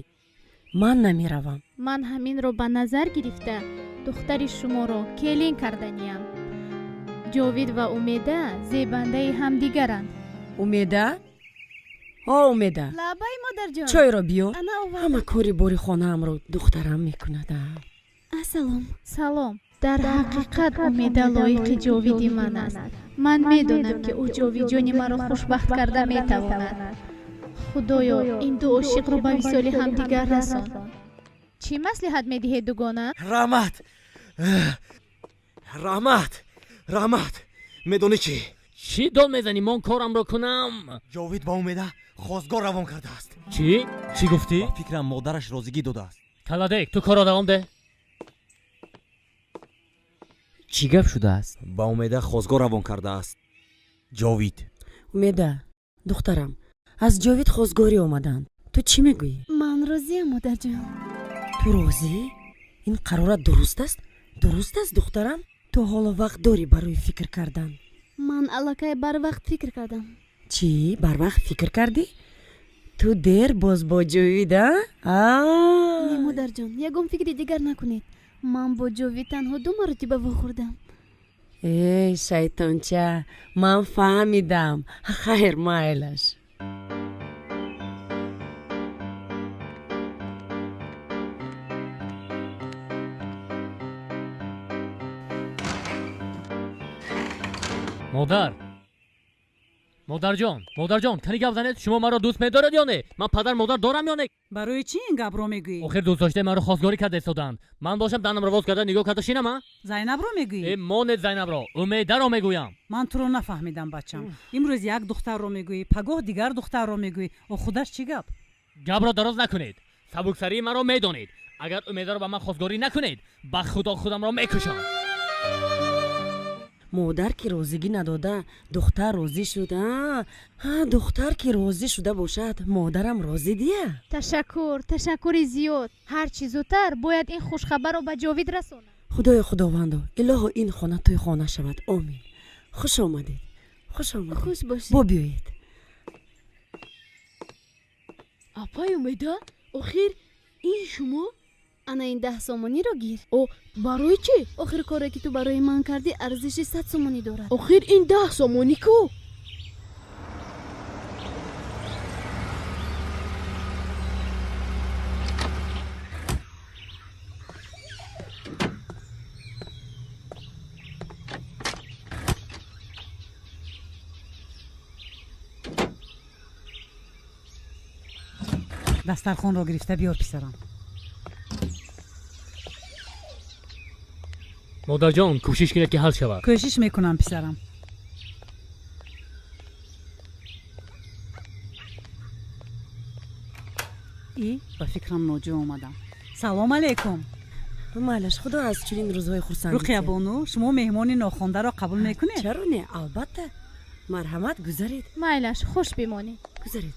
ман намеравам. ман ҳаминро ба назар гирифта духтари шуморо келин карданиям. ҷовид ва Умеда зебандаи ҳамдигаранд. Умеда? о Умеда, лабай модарҷон. чойро биёр. Ана оварда. ҳама кори бори хонаамро духтарам мекунад. ассалом. салом. дар ҳақиқат Умеда лоиқи ҷовиди ман аст. ман медонам ки ӯ ҷовиҷони маро хушбахт карда метавонад. худоё ин ду ошиқро ба висоли ҳамдигар расон. чӣ маслиҳат медиҳед дугона? раҳмат медонӣ чӣ? чӣ дод мезанӣ? мон корамро кунам. ҷовид ба Умеда хостгор равон кардааст. чӣ гуфтӣ? ба фикрам модараш розигӣ додааст. каладек ту корро давом де. чӣ гап шудааст? ба Умеда хостгор равон кардааст ҷовид. Умеда, духтарам, аз ҷовид хостгорӣ омаданд. ту чӣ мегӯӣ? ман розиам модарҷон. ту розӣ? ин қарорат дуруст аст? дуруст аст духтарам? ту ҳоло вақт дорӣ барои фикр кардан. ман аллакай барвақт фикр кардам. чӣ барвақт фикр кардӣ? ту дер боз бо ҷовид не модарҷон, ягон фикри дигар накунед. ман бо ҷовид танҳо 2 маротиба вохӯрдам. эй шайтонча, ман фаҳмидам. хайр майлаш. модарҷон кани гап занед. шумо маро дӯст медоред ё не? ман падар модар дорам ё не? барои чӣ ин гапро мегӯӣ? охир дӯстдошта маро хостгорӣ карда истоданд. ман бошам данамро воз карда нигоҳ карда шинама? зайнабро мегӯӣ? монед зайнабро, Умедаро мегӯям. ман туро нафаҳмидам бачам. имрӯз як духтарро мегӯӣ, пагоҳ дигар духтарро мегӯӣ. худаш чӣ гап? гапро дароз накунед. сабуксарии маро медонед. агар Умедаро ба ман хостгорӣ накунед, ба худо худамро мекушам. модар ки розигӣ надода духтар розӣ шуд. духтар ки розӣ шуда бошад модарам розӣ дия. ташаккури зиёд. ҳар чӣ зудтар бояд ин хушхабарро ба ҷовид расонам. худои худовандо, илоҳо ин хона тӯй хона шавад. омин. хуш омадед. хуш бошед. бо биёед. апай Умеда, охир ин шумо? ана ин 10 сомониро гир. о барои чӣ? охир коре ки ту барои ман кардӣ арзиши 100 сомонӣ дорад. охир ин 10 сомонӣ ку? дастархонро гирифта биёр писарам. модарҷон кӯшиш кунед ки ҳал шавад. кӯшиш мекунам писарам. ба фикрам ноҷо омадам. салом алейкум. майлаш худо аз чунин рӯзҳои хурсанд. руқиябону, шумо меҳмони нохондаро қабул мекунед? чаро не, албатта. марҳамат, гузаред. майлаш хуш бимонед. гузаред.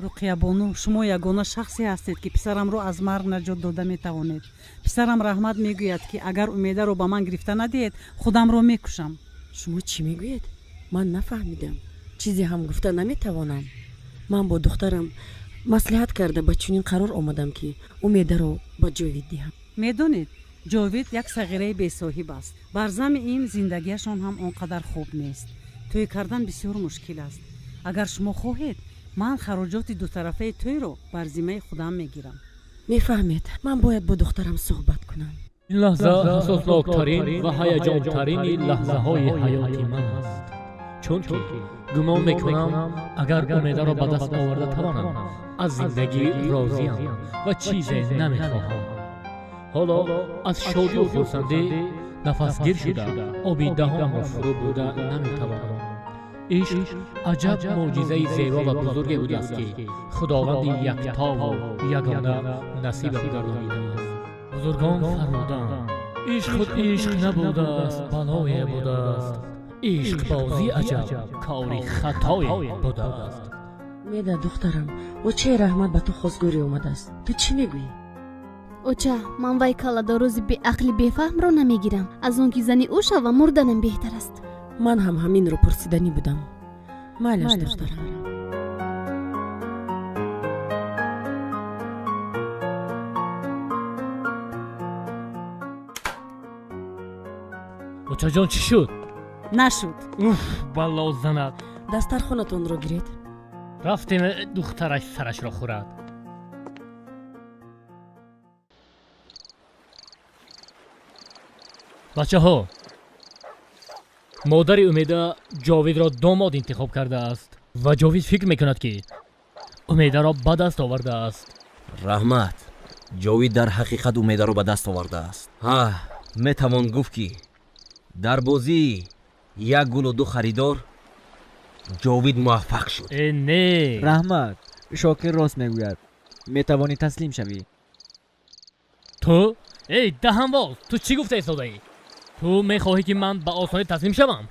руқиябону, шумо ягона шахсе ҳастед ки писарамро аз марг наҷот дода метавонед. писарам Раҳмат мегӯяд ки агар Умедаро ба ман гирифта надиҳед, худамро мекушам. шумо чӣ мегӯед? ман нафаҳмидам. чизе ҳам гуфта наметавонам. ман бо духтарам маслиҳат карда ба чунин қарор омадам ки умедаро ба ҷовид диҳам. медонед ҷовид як сағираи бесоҳиб аст. бар зами ин зиндагиашон ҳам он қадар хуб нест. тӯй кардан бисёр мушкил аст. агар шумо хоҳед ман хароҷоти дутарафаи тӯйро бар зиммаи худам мегирам. мефаҳмед ман бояд бо духтарам суҳбат кунам. ин лаҳза ҳасосноктарин ва ҳаяҷонтарини лаҳзаҳои ҳаёти ман аст, чунки гумон мекунам агар умедаро ба даст оварда тавонам аз зиндагӣ розиам ва чизе намехоҳам. ҳоло аз шодию хурсандӣ нафасгир шуда оби даҳонро фурӯ бурда наметавонам. ишқ аҷаб мӯъҷизаи зебо ва бузурге будааст ки худованди яктову ягона насибам гардонидааст. бузургон фармуданд ишқ худ ишқ набудааст, балое будааст. ишқбозӣ аҷаб кори хатое будааст. меда духтарам очаи раҳмат ба ту хосгӯрӣ омадааст. ту чӣ мегӯӣ? оча ман вай каладо рӯзи беақли бефаҳмро намегирам аз он ки зани ӯ шава мурданам беҳтар аст. ман ҳам ҳаминро пурсиданӣ будам. майлаш духтарам. очаҷон чӣ шуд? нашуд. бало занад. дастархонатонро гиред. рафтем духтараш сарашро хӯрад. бачаҳо, модари умеда ҷовидро домод интихоб кардааст ва ҷовид фикр мекунад ки умедаро ба даст овардааст. раҳмат, ҷовид дар ҳақиқат умедаро ба даст овардааст. метавон гуфт ки дар бозии як гулу ду харидор ҷовид муваффақ шуд. не раҳмат, шокир рост мегӯяд. метавонӣ таслим шавӣ. ту эй даҳанвоз, ту чӣ гуфта истодаӣ? ту мехоҳӣ ки ман ба осонӣ таслим шавам?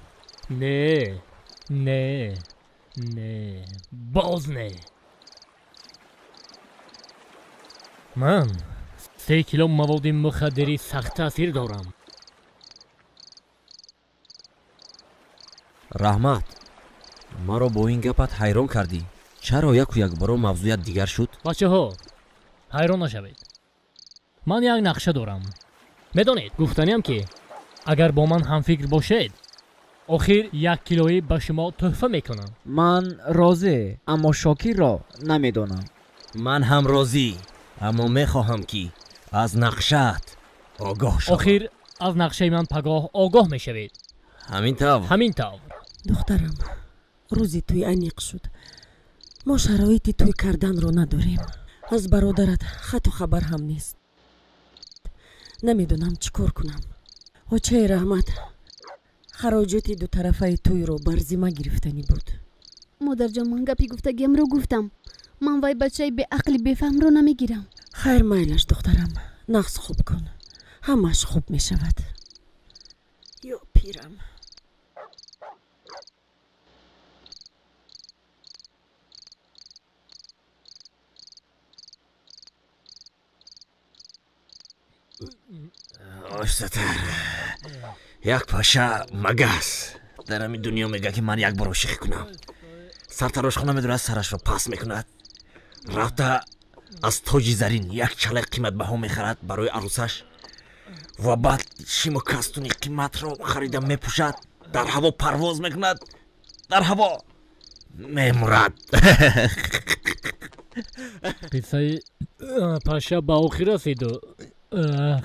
не боз не. ман 3 кило маводи мухаддири сахттаъсир дорам. раҳмат, маро бо ин гапат ҳайрон кардӣ. чаро яку якбаро мавзӯят дигар шуд? бачаҳо, ҳайрон нашавед. ман як нақша дорам. медонед, гуфтаниам ки агар бо ман ҳамфикр бошед, охир 1 килоӣ ба шумо тӯҳфа мекунам. ман розӣ, аммо шокирро намедонам. ман ҳам розӣ, аммо мехоҳам ки аз нақшаат огоҳ шавам. охир аз нақшаи ман пагоҳ огоҳ мешавед. ҳамин тавр. духтарам, рӯзи тӯй аниқ шуд. мо шароити тӯй карданро надорем. аз бародарат хату хабар ҳам нест. намедонам чӣ кор кунам. очаи раҳмат, хароҷоти дутарафаи тӯйро бар зимма гирифтанӣ буд. модарҷон ман гапи гуфтагиамро гуфтам. ман вай бачаи беақли бефаҳмро намегирам. хайр майлаш духтарам, нағз хуб кун. ҳамааш хуб мешавад. ё пирам. ошсатар як паша магас дар ҳамин дунё мега ки ман як бор ошиқӣ кунам. сартарошхона медонад, сарашро пас мекунад. рафта аз тоҷи зарин як чала қиматбаҳо мехарад барои арӯсаш ва баъд шиму кастуни қиматро харида мепӯшад. дар ҳаво парвоз мекунад, дар ҳаво мемурад. қиссаи паша ба охир расиду.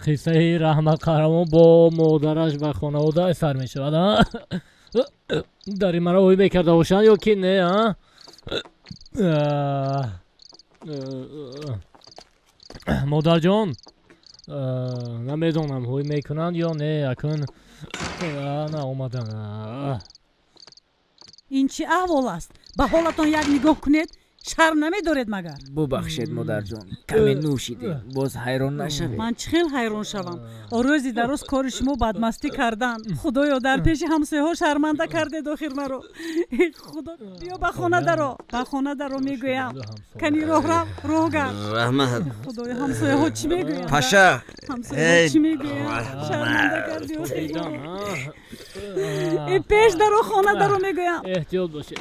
қиссаи раҳмат қаҳрамон бо модараш ва хонаводааш сар мешавад. дари маро ӯй мекарда бошанд ё ки не? модарҷон, намедонам ҳӯй мекунанд ё не. акун наомаданд. ин чӣ аҳвол аст? ба ҳолатон як нигоҳ кунед. шарм намедоред магар? бубахшед модарҷон, каме нӯшидем, боз ҳайрон нашавед. ман чӣ хел ҳайрон шавам? рӯзи дароз кори шумо бадмастӣ кардан. худоё дар пеши ҳамсояҳо шарманда кардед охир маро. худо, биё ба хона даро, ба хона даро мегӯям. кани роҳ рав, роҳ гард. раҳмат. худоё ҳамсояҳо чӣ мегӯям? паша, ҳамсояҳо чӣ мегӯям? шарманда карди охир. пеш даро, хона даро мегӯям. эҳтиёт бошед.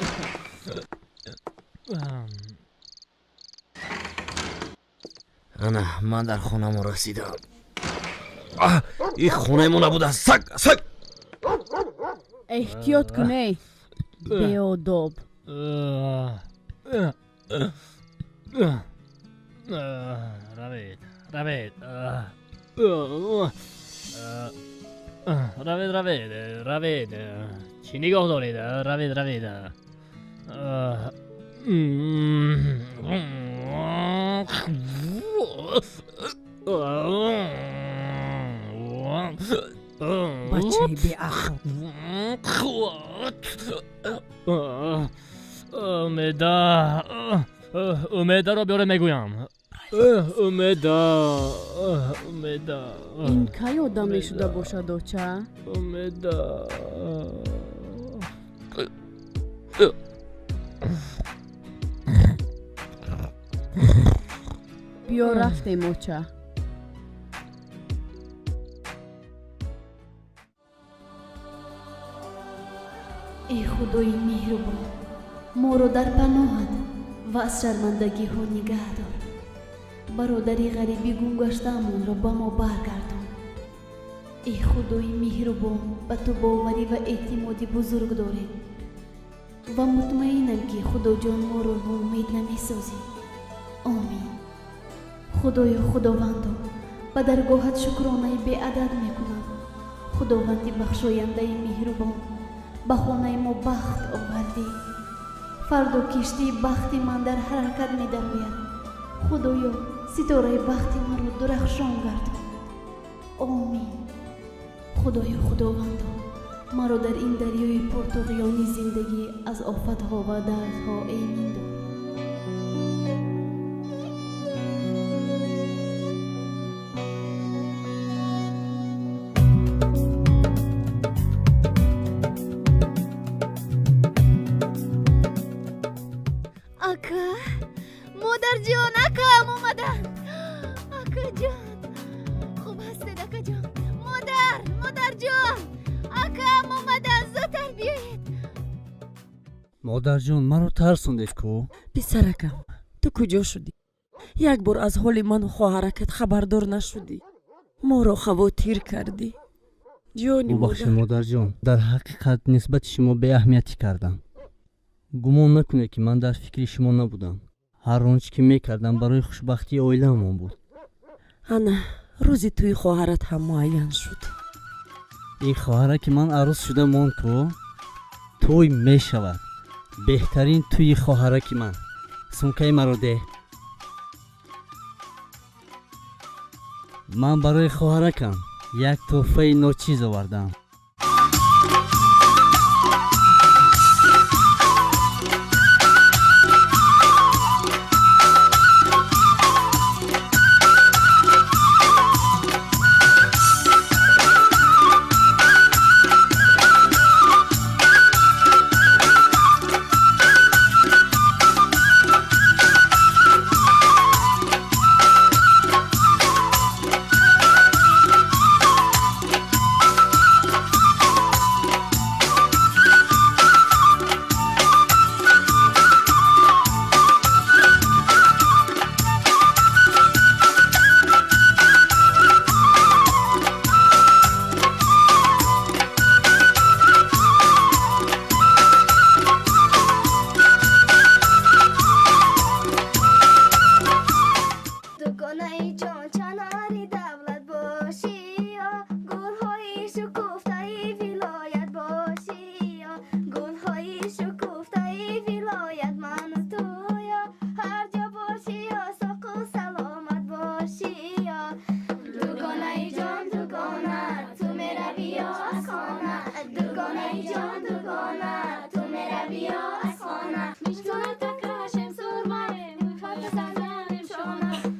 ана ман дар хонамо расидам. ин хонаи набуд аст. Саг. эҳтиёт кун эй беодоб. равед. равед. чӣ нигоҳ доред? равед. бачаи беақл. умедаро биёре мегӯям. умеда. ин кай одам мешуда бошад оча? умеда. биё рафтем оча. ای خدای مهربان ما را در پناهت و از شرمندگی ها نگه دار. برادری غریبی گم گشته‌مان را به ما برگردان. ای خدای مهربان به تو باوری و اعتمادی بزرگ داریم و مطمئنم که خدا جان ما را ناامید نمی‌سازی. آمین. خدایا خداوندا به درگاهت شکرانه بی‌عدد میکنم. خداوند بخشاینده مهربان به خانه ما بخت آوردی. فردا کشتی بخت من در حرکت می درآید. خدایا ستاره بخت من را درخشان گردان. آمین. خدایا خداوندا مرا در این دریای پرطغیان زندگی از آفت‌ها و دردها ایمن دار. اکا مادر جان اکام اومدن. اکا جان خوب هستید اکا جان. مادر جان اکام اومدن زودتر بیایید. مادرجان مرا ترسوندید کو؟ писаракам ту куҷо шудӣ? як бор аз ҳоли ману хоҳаракат хабардор нашудӣ? моро хавотир кардӣ. ҷони бубахшед модарҷон, дар ҳақиқат нисбати шумо беаҳамиятӣ кардам. гумон накунед ки ман дар фикри шумо набудам. ҳар он чӣ ки мекардам барои хушбахтии оилаамон буд. ана рӯзи тӯи хоҳарат ҳам муайян шуд. ин хоҳараки ман арӯз шуда монд ку тӯй мешавад. беҳтарин тӯи хоҳараки ман. сумкаи маро деҳ. ман барои хоҳаракам як тӯҳфаи ночиз овардам.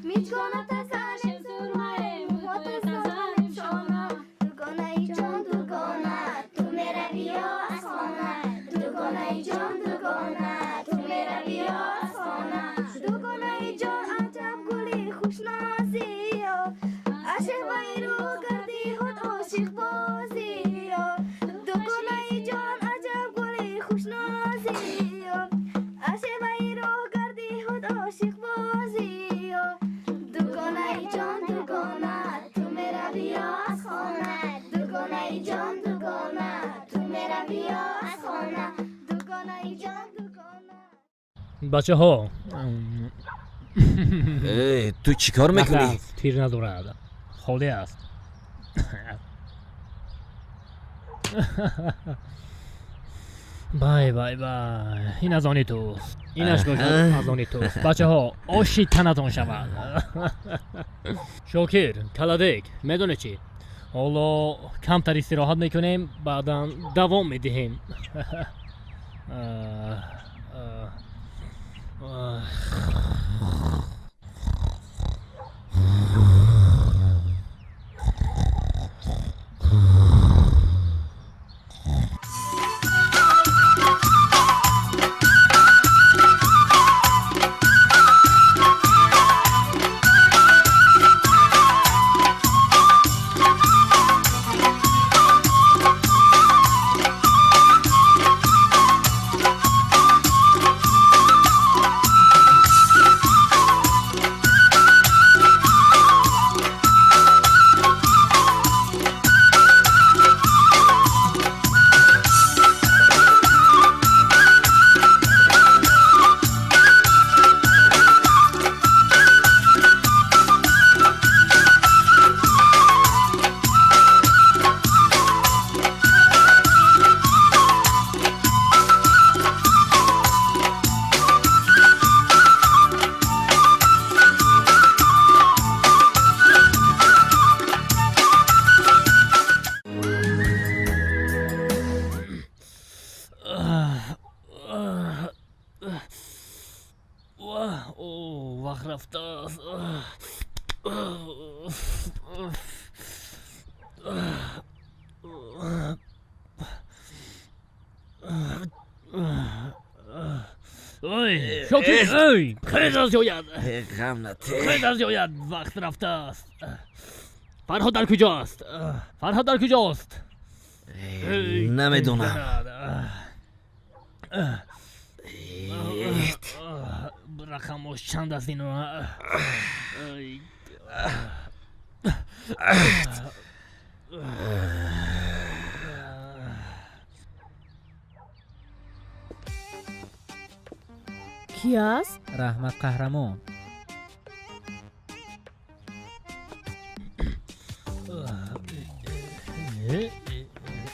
میچ کنه تا سرشم بچه ها تو چی کار میکنی؟ تیر ندارد خالی است بای بای بای این از آنی توست اینش باشد از آنی توست بچه ها آشی تنتان شود شاکر کلادک میدونه چی حالا کمتر استراحت میکنیم بعدا دوام میدهیم وقت رفته است اوی شاکر اوی خیلی از جوید غم خیلی از جوید وقت رفته است فرهاد در کجاست فرهاد در کجاست نمیدونم رقمش چند است اینو کی است؟ رحمت قهرمان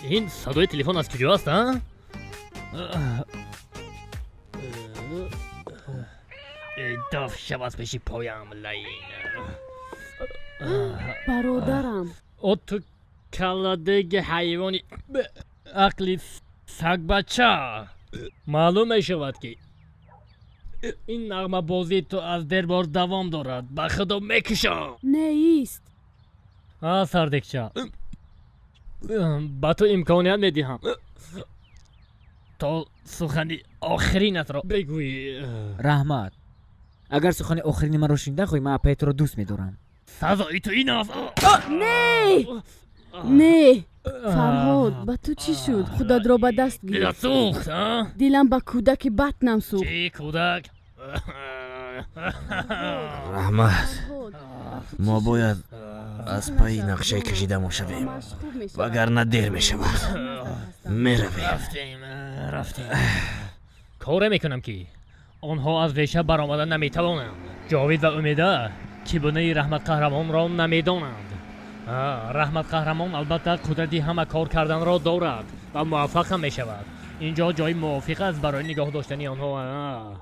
این صدای تلفن از کجاست ها؟ دف شب از پیشی پایم لین برادرم او تو کلادگ حیوانی عقلی سگ بچه معلوم می شود که این نغمه بازی تو از دربار دوام دارد به خدا میکشم نه ایست سردکچه با تو امکانیت میدهم تا سخنی آخرینت را بگوی رحمت اگر سخن آخرین من رو شنیده خوی من پیت رو دوست میدارم سزایی تو این است نه نه فرهاد با تو چی شد خودت را به دست گیر دلت سوخت دلم با کودک بطنم سوخت چی کودک رحمت ما باید از پای نقشه کشیده ما شویم وگرنه دیر می شود می رویم رفتیم کاره میکنم که آنها از ریشه برآمدن نمیتوانند جاوید و امیده کیبونه رحمت قهرمان را نمیدانند رحمت قهرمان البته قدرتی همه کار کردن را دارد و موفق هم می شود اینجا جای موافق است برای نگاه داشتنی آنها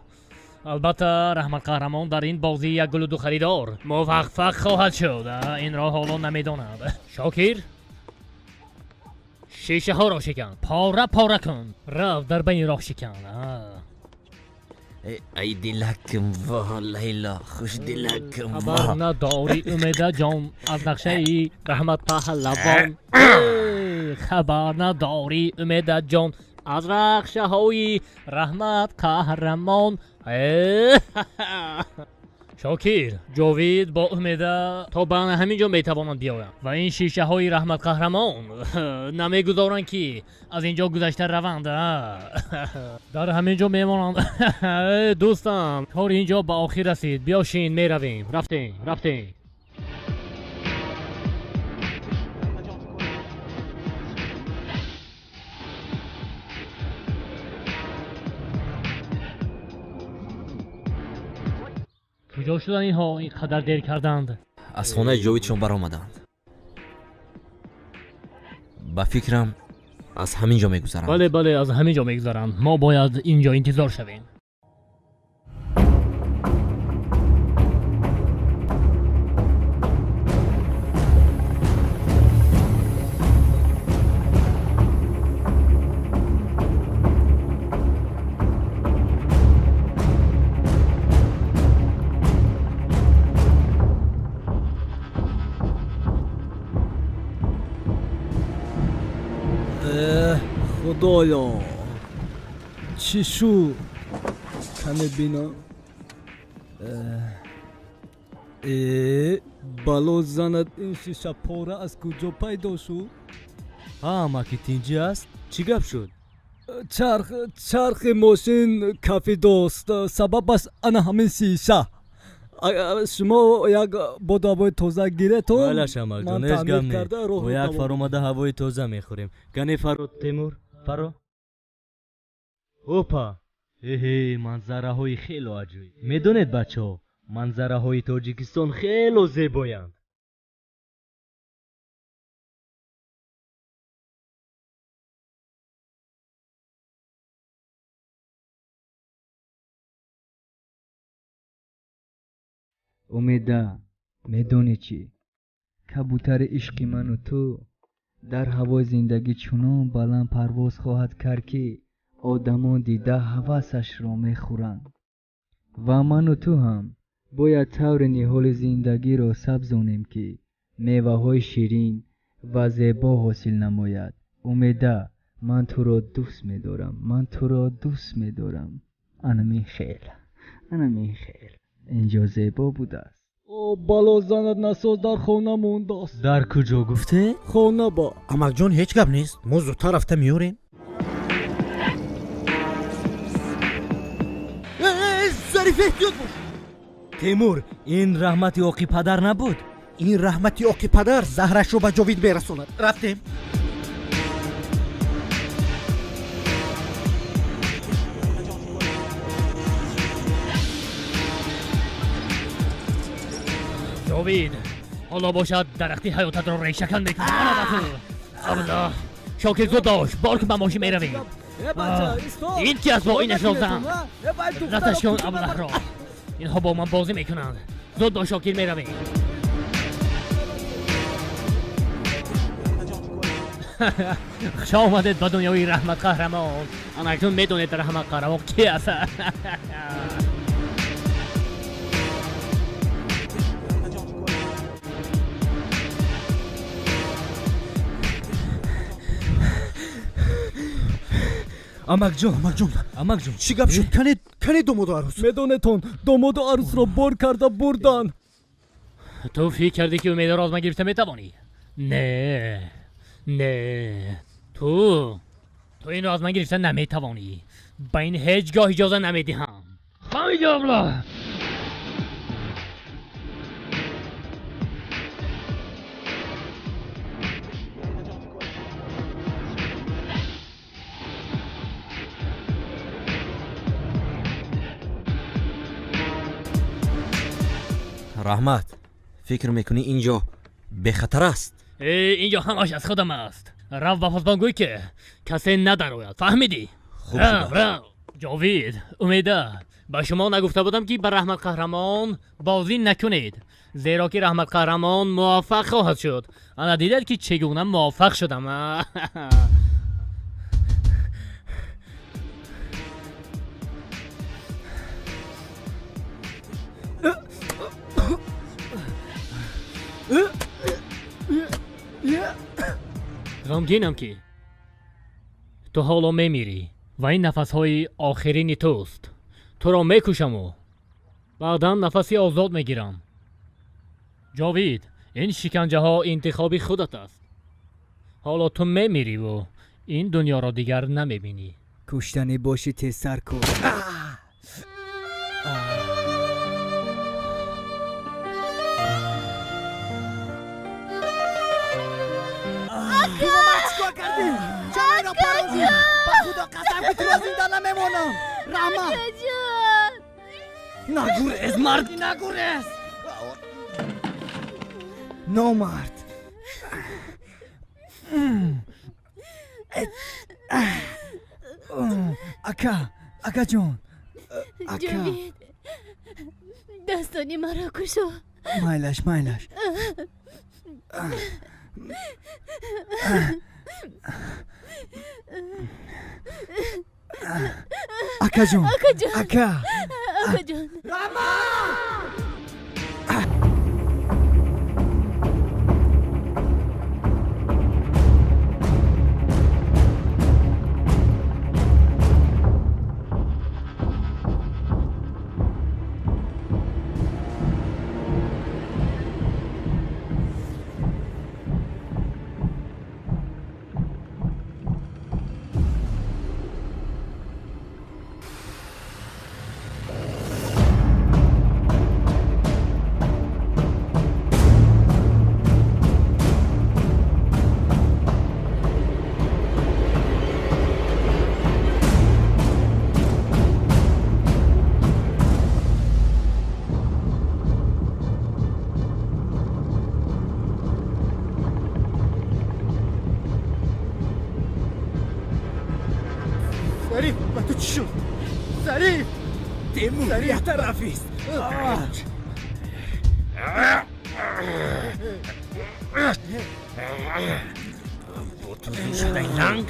البته رحمت قهرمان در این بازی یک گل و دو خریدار موفق خواهد شد این را حالا نمیداند شاکر شیشه ها را شکن پاره پاره کن رفت در بین راه شکن ای دلکم وا لیلا خوش دلکم خبر نداری امیده جان از نقشه ای رحمت پهلوان خبر نداری امیده جان از نقشه های رحمت قهرمان شاکر جاوید با امیده تا به همینجا میتوانند بیایم و این شیشه های رحمت قهرمان نمیگذارند که از اینجا گذشته روند در همینجا میمانند دوستان کار اینجا به آخر رسید بیاشین میرویم رفتیم کجا شدن اینها اینقدر دیر کردند؟ از خانه جاویدشون برآمدند. با فکرم از همینجا میگذرم. بله بله از همینجا میگذرم. ما باید اینجا انتظار شویم. خدایا چی شو کنه بینا بلو زند این شیشه پاره از کجا پیدا شد؟ ماکیت اینجا است؟ چی گپ شد؟ چرخ ماشین کافی دوست سبب است انا همین شیشه شما یک بود هوای تازه گیرتون بله شما جان هیچ گم نیست و یک فرامده هوای تازه میخوریم گنی فرو تیمور فرو اوپا منظره های خیلی عجیب میدونید بچه ها منظره های تاجیکستان خیلی زیبایند امیده میدونی چی؟ کبوتر عشق من و تو در هوای زندگی چنان بلند پرواز خواهد کرد که آدمان دیده هوسش را میخورند و من و تو هم باید طور نهال زندگی را سبزانیم که میوه های شیرین و زیبا حاصل نماید. امیده من تو را دوست میدارم انا می خیل اینجا زیبا بوده است. بالا زند نساز در خانه مونده است. در کجا گفته؟ خانه با امک جان هیچ گپ نیست ما زودتر رفته میوریم. ظریف احتیاط باش. تیمور این رحمت آقی پدر نبود؟ این رحمت آقی پدر زهرش رو به جاوید میرسوند. رفتیم. جاوید حالا باشد درختی حیاتت را ریشه‌کن میکنم. عبدالله شاکر زود داشت بار که به ماشین میرویم. این کی است با اینش را زن رتش کن عبدالله را. اینها با من بازی میکنند. زود با شاکر میرویم. خوش آمدید به دنیای رحمت قهرمان. اکنون میدونید رحمت قهرمان کی است. امک جان چی گپ شد؟ کنید دومود و عروس میدونتون دومود و عروس را بر کرده بردن. تو فکر کردی که امید را از من گرفته میتوانی؟ نه تو این را از من گرفته نمیتوانی. به این هیچگاه اجازه نمیدهم. فهمیدی ابله؟ رحمت فکر میکنی اینجا به خطر است؟ اینجا همش از خودم است. رو به پاسبان گوی که کسی نداروید. فهمیدی؟ خوب رو جاوید امیده به شما نگفته بودم که به رحمت قهرمان بازی نکنید، زیرا که رحمت قهرمان موفق خواهد شد. انا دیدید که چگونه موفق شدم. غمگینم که تو حالا میمیری و این نفسهای آخرین توست. تو را میکشم و بعدا نفسی آزاد میگیرم. جاوید این شکنجه ها انتخابی خودت است. حالا تو میمیری و این دنیا را دیگر نمیبینی. کشتنی باشی تیز سر کن. نگورز مردی نگورز نامرد اکا جون جاوید دستانی مرا کشو مایلش اکا جون اکا جون ظریف و تو چی شد؟ ظریف تیمور یه طرفیست بطوزی شده لنگ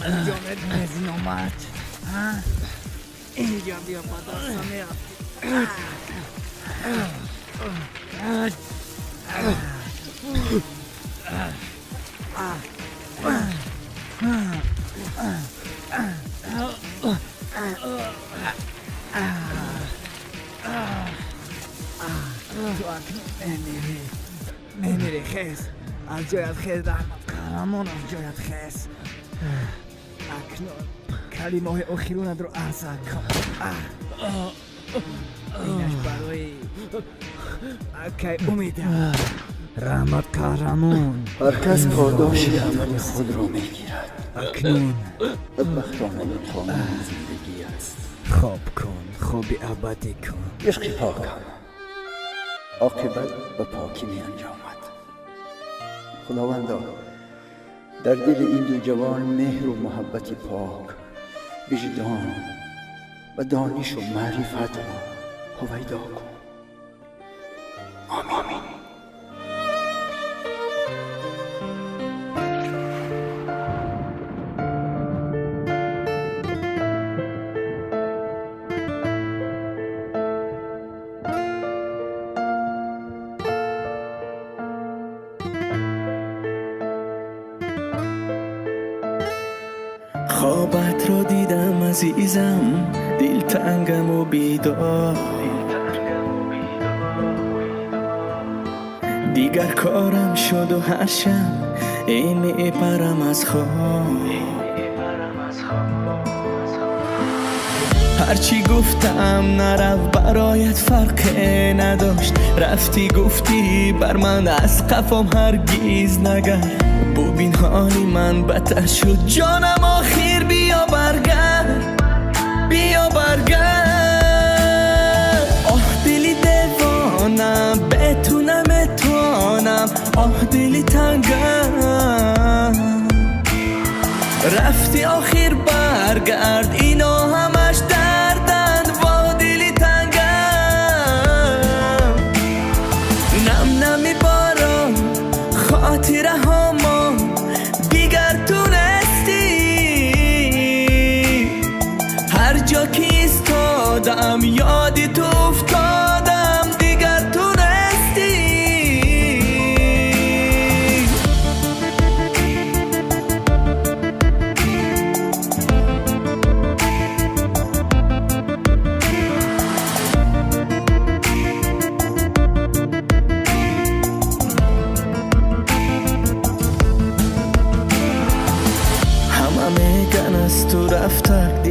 اینجا مدنزین آمد اینجا بیا با داستانه تو اکنون نمیری خیز از جایت خیز رحمت قهرمان از جایت خیز اکنون کلمه های اخیرونت رو عرض کن اینش برای اکی امیده رحمت قهرمان هر کس پاداش عمل خود را میگیرد اکنون بدبختانه قانون زندگی است خواب کن خوابی ابدی کن عشق پاکم عاقبت به پاکی می انجامد خداوندا در دل این دو جوان مهر و محبت پاک وجدان و دانش و معرفت را هویدا کن آمین خوابت را دیدم عزیزم دلتنگم و بیدار دیگر کارم شد و هر شب می پرم از خواب هرچی گفتم نرو برایت فرقی نداشت رفتی گفتی بر من از قفام هرگیز نگرد ببین حالی من بدتر شد جانم آخر بیا برگرد بیا برگرد آه دلی دیوانم بتونم اتوانم آه دلی تنگم رفتی آخر برگرد اینا همش دردن با دلی تنگم نم نمی بارم خاطره هاما دیگر تونستی هر جا که ایستادم یادی تو افتادم دیگر تونستی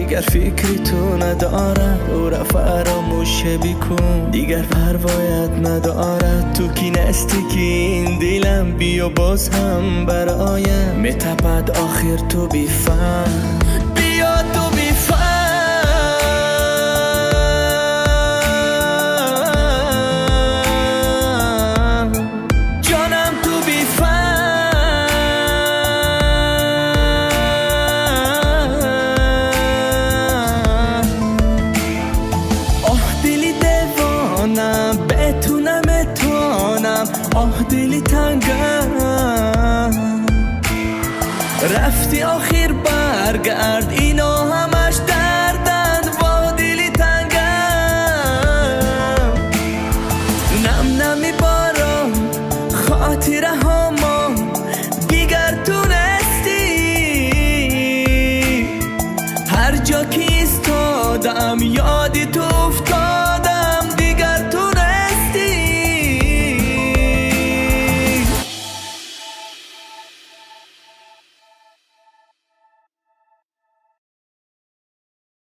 دیگر فکری تو ندارد او را فراموش بکن دیگر پروایت ندارد تو کی نستی که این دلم بیا باز هم برایم میتپد آخر تو بیفهم بیا تو بیفهم جانم تو دلی تنگم رفتی آخر برگرد